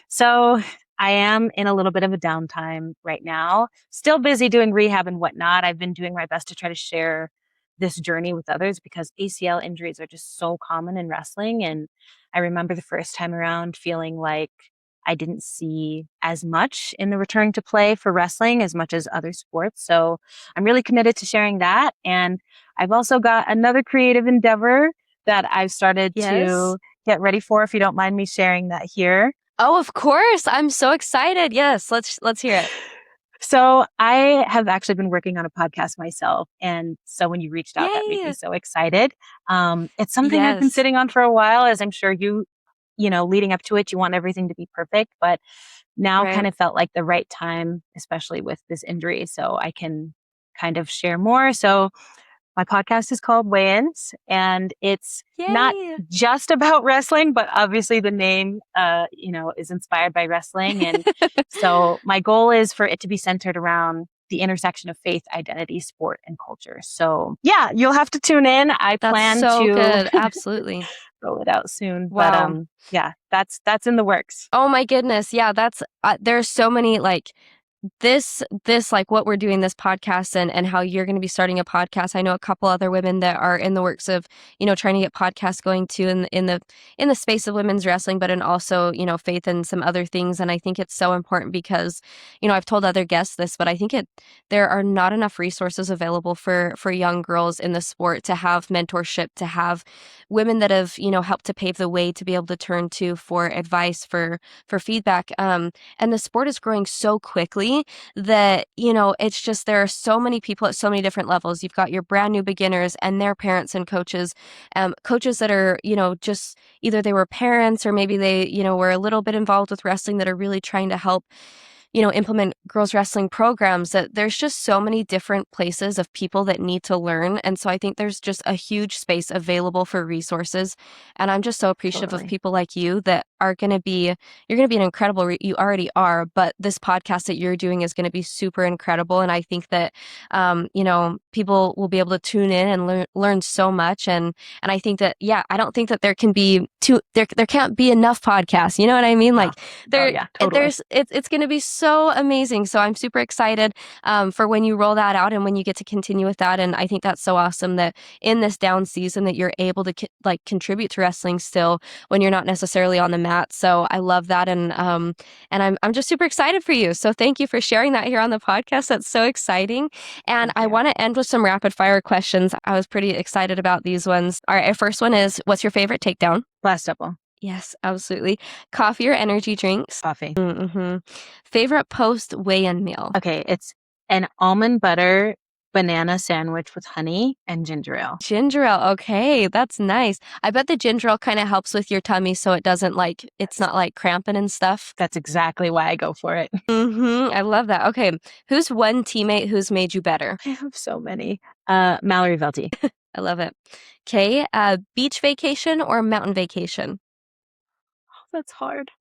S2: So I am in a little bit of a downtime right now, still busy doing rehab and whatnot. I've been doing my best to try to share this journey with others because ACL injuries are just so common in wrestling. And I remember the first time around feeling like I didn't see as much in the return to play for wrestling as much as other sports. So I'm really committed to sharing that. And I've also got another creative endeavor that I've started
S1: Yes.
S2: to get ready for, if you don't mind me sharing that here.
S1: Oh, of course. I'm so excited. Yes, let's hear it.
S2: So I have actually been working on a podcast myself. And so when you reached out, that made me
S1: Yay.
S2: so excited. It's something I've been
S1: Yes.
S2: sitting on for a while, as I'm sure leading up to it, you want everything to be perfect, but now kind
S1: Right.
S2: of felt like the right time, especially with this injury. So I can kind of share more. So my podcast is called Weigh-ins, and it's not
S1: Yay.
S2: just about wrestling, but obviously the name, is inspired by wrestling. And so my goal is for it to be centered around the intersection of faith, identity, sport, and culture. So yeah, you'll have to tune in. I
S1: That's
S2: plan
S1: so
S2: to
S1: good. Absolutely.
S2: roll it out soon, but
S1: Wow.
S2: yeah, that's in the works.
S1: Oh my goodness. Yeah, that's there's so many like this like what we're doing, this podcast, and how you're going to be starting a podcast. I know a couple other women that are in the works of trying to get podcasts going too in the space of women's wrestling, but in also faith and some other things. And I think it's so important because I've told other guests this, but I think there are not enough resources available for young girls in the sport to have mentorship, to have women that have helped to pave the way to be able to turn to for advice, for feedback. And the sport is growing so quickly that, it's just there are so many people at so many different levels. You've got your brand new beginners and their parents and coaches, coaches that are, just either they were parents or maybe they, were a little bit involved with wrestling that are really trying to help implement girls wrestling programs. That there's just so many different places of people that need to learn. And so I think there's just a huge space available for resources. And I'm just so appreciative of
S2: Totally.
S1: people like you that are going to be, you're going to be an incredible, you already are, but this podcast that you're doing is going to be super incredible. And I think that, people will be able to tune in and learn so much. And I think that, yeah, I don't think that there can be there can't be enough podcasts. You know what I mean?
S2: No.
S1: Like
S2: Oh
S1: there,
S2: yeah, totally.
S1: it's going to be so amazing. So I'm super excited for when you roll that out and when you get to continue with that. And I think that's so awesome that in this down season that you're able to contribute to wrestling still when you're not necessarily on the mat. So I love that, and I'm just super excited for you. So thank you for sharing that here on the podcast. That's so exciting. And
S2: Thank
S1: I
S2: you.
S1: want to end with some rapid fire questions. I was pretty excited about these ones. All right, our first one is, what's your favorite takedown?
S2: Last double.
S1: Yes, absolutely. Coffee or energy drinks?
S2: Coffee.
S1: Mm-hmm. Favorite post weigh-in meal?
S2: Okay, it's an almond butter banana sandwich with honey and ginger ale.
S1: Ginger ale. Okay, that's nice. I bet the ginger ale kind of helps with your tummy so it doesn't it's not like cramping and stuff.
S2: That's exactly why I go for it.
S1: I love that. Okay, who's one teammate who's made you better?
S2: I have so many. Mallory Velte.
S1: I love it. Okay, beach vacation or mountain vacation?
S2: Oh, that's hard.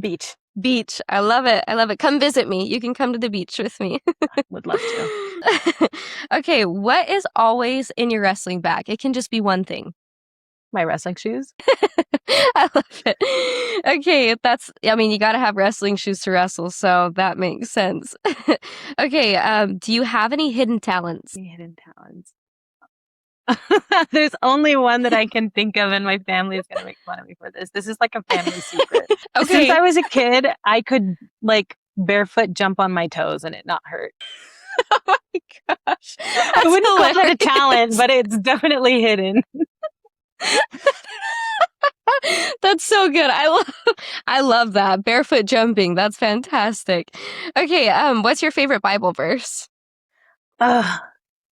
S2: Beach.
S1: Beach. I love it. I love it. Come visit me. You can come to the beach with me.
S2: Would love to.
S1: Okay, what is always in your wrestling bag? It can just be one thing.
S2: My wrestling shoes.
S1: I love it. Okay, you got to have wrestling shoes to wrestle, so that makes sense. Okay, do you have any hidden talents?
S2: Any hidden talents? There's only one that I can think of, and my family is going to make fun of me for this. This is like a family secret.
S1: Okay.
S2: Since I was a kid, I could barefoot jump on my toes and it not hurt.
S1: Oh my gosh.
S2: I wouldn't call it a talent, but it's definitely hidden.
S1: That's so good. I love that. Barefoot jumping. That's fantastic. Okay, what's your favorite Bible verse?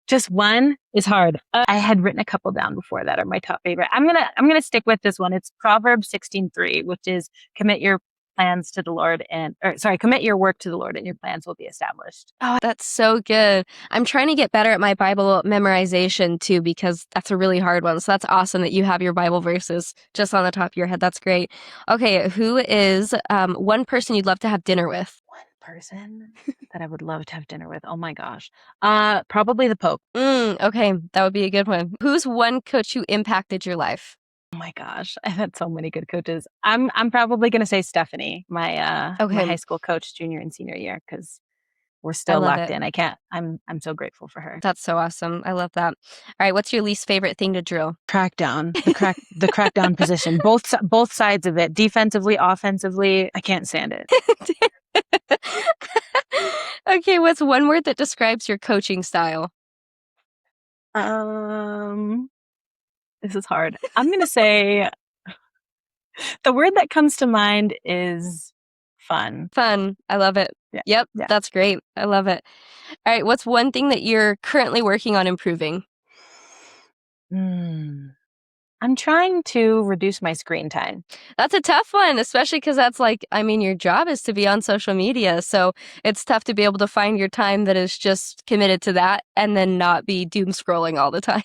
S2: Just one is hard. I had written a couple down before that are my top favorite. I'm gonna stick with this one. It's Proverbs 16:3, which is commit your plans to the Lord commit your work to the Lord and your plans will be established.
S1: Oh, that's so good. I'm trying to get better at my Bible memorization too, because that's a really hard one. So that's awesome that you have your Bible verses just on the top of your head. That's great. Okay, who is one person you'd love to have dinner with?
S2: One person that I would love to have dinner with. Oh my gosh. Probably the Pope.
S1: Okay, that would be a good one. Who's one coach who impacted your life?
S2: Oh my gosh, I've had so many good coaches. I'm probably going to say Stephanie, my high school coach, junior and senior year, because we're still locked in. I'm so grateful for her.
S1: That's so awesome. I love that. All right, what's your least favorite thing to drill?
S2: Crackdown, the crackdown position, both sides of it, defensively, offensively. I can't stand it.
S1: Okay, what's one word that describes your coaching style?
S2: This is hard. I'm going to say the word that comes to mind is fun.
S1: Fun. I love it.
S2: Yeah.
S1: Yep. Yeah. That's great. I love it. All right. What's one thing that you're currently working on improving?
S2: I'm trying to reduce my screen time.
S1: That's a tough one, especially because that's your job is to be on social media. So it's tough to be able to find your time that is just committed to that and then not be doom scrolling all the time.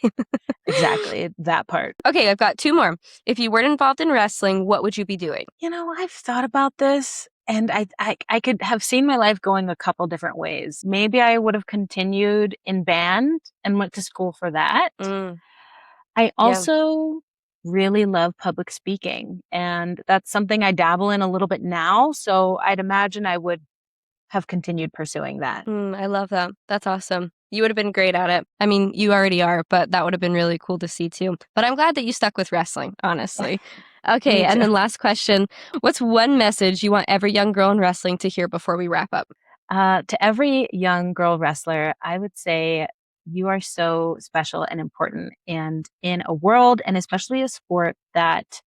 S2: Exactly. That part.
S1: Okay, I've got two more. If you weren't involved in wrestling, what would you be doing?
S2: I've thought about this and I could have seen my life going a couple different ways. Maybe I would have continued in band and went to school for that. I also really love public speaking, and that's something I dabble in a little bit now. So I'd imagine I would have continued pursuing that.
S1: I love that. That's awesome. You would have been great at it. You already are, but that would have been really cool to see too. But I'm glad that you stuck with wrestling, honestly. Okay, and then last question. What's one message you want every young girl in wrestling to hear before we wrap up?
S2: To every young girl wrestler, I would say you are so special and important. And in a world, and especially a sport that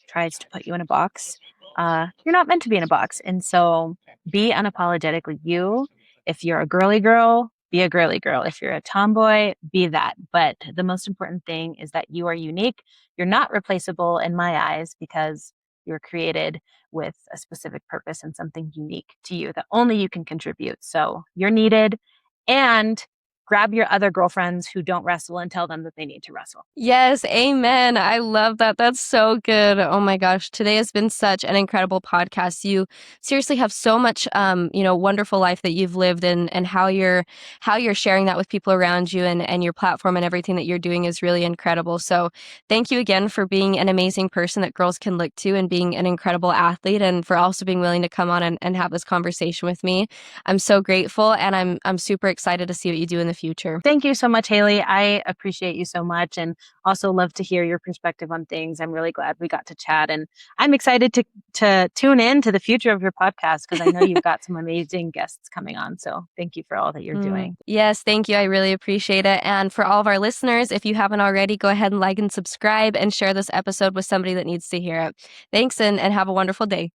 S2: tries to put you in a box, you're not meant to be in a box. And so be unapologetically you. If you're a girly girl, be a girly girl. If you're a tomboy, be that. But the most important thing is that you are unique. You're not replaceable in my eyes because you're created with a specific purpose and something unique to you that only you can contribute. So you're needed, and grab your other girlfriends who don't wrestle and tell them that they need to wrestle.
S1: Yes, amen. I love that. That's so good. Oh my gosh. Today has been such an incredible podcast. You seriously have so much, wonderful life that you've lived and how you're sharing that with people around you and your platform and everything that you're doing is really incredible. So thank you again for being an amazing person that girls can look to and being an incredible athlete and for also being willing to come on and have this conversation with me. I'm so grateful and I'm super excited to see what you do in the future.
S2: Thank you so much, Hailey. I appreciate you so much and also love to hear your perspective on things. I'm really glad we got to chat and I'm excited to tune in to the future of your podcast because I know you've got some amazing guests coming on. So thank you for all that you're doing.
S1: Yes, thank you. I really appreciate it. And for all of our listeners, if you haven't already, go ahead and like and subscribe and share this episode with somebody that needs to hear it. Thanks and have a wonderful day.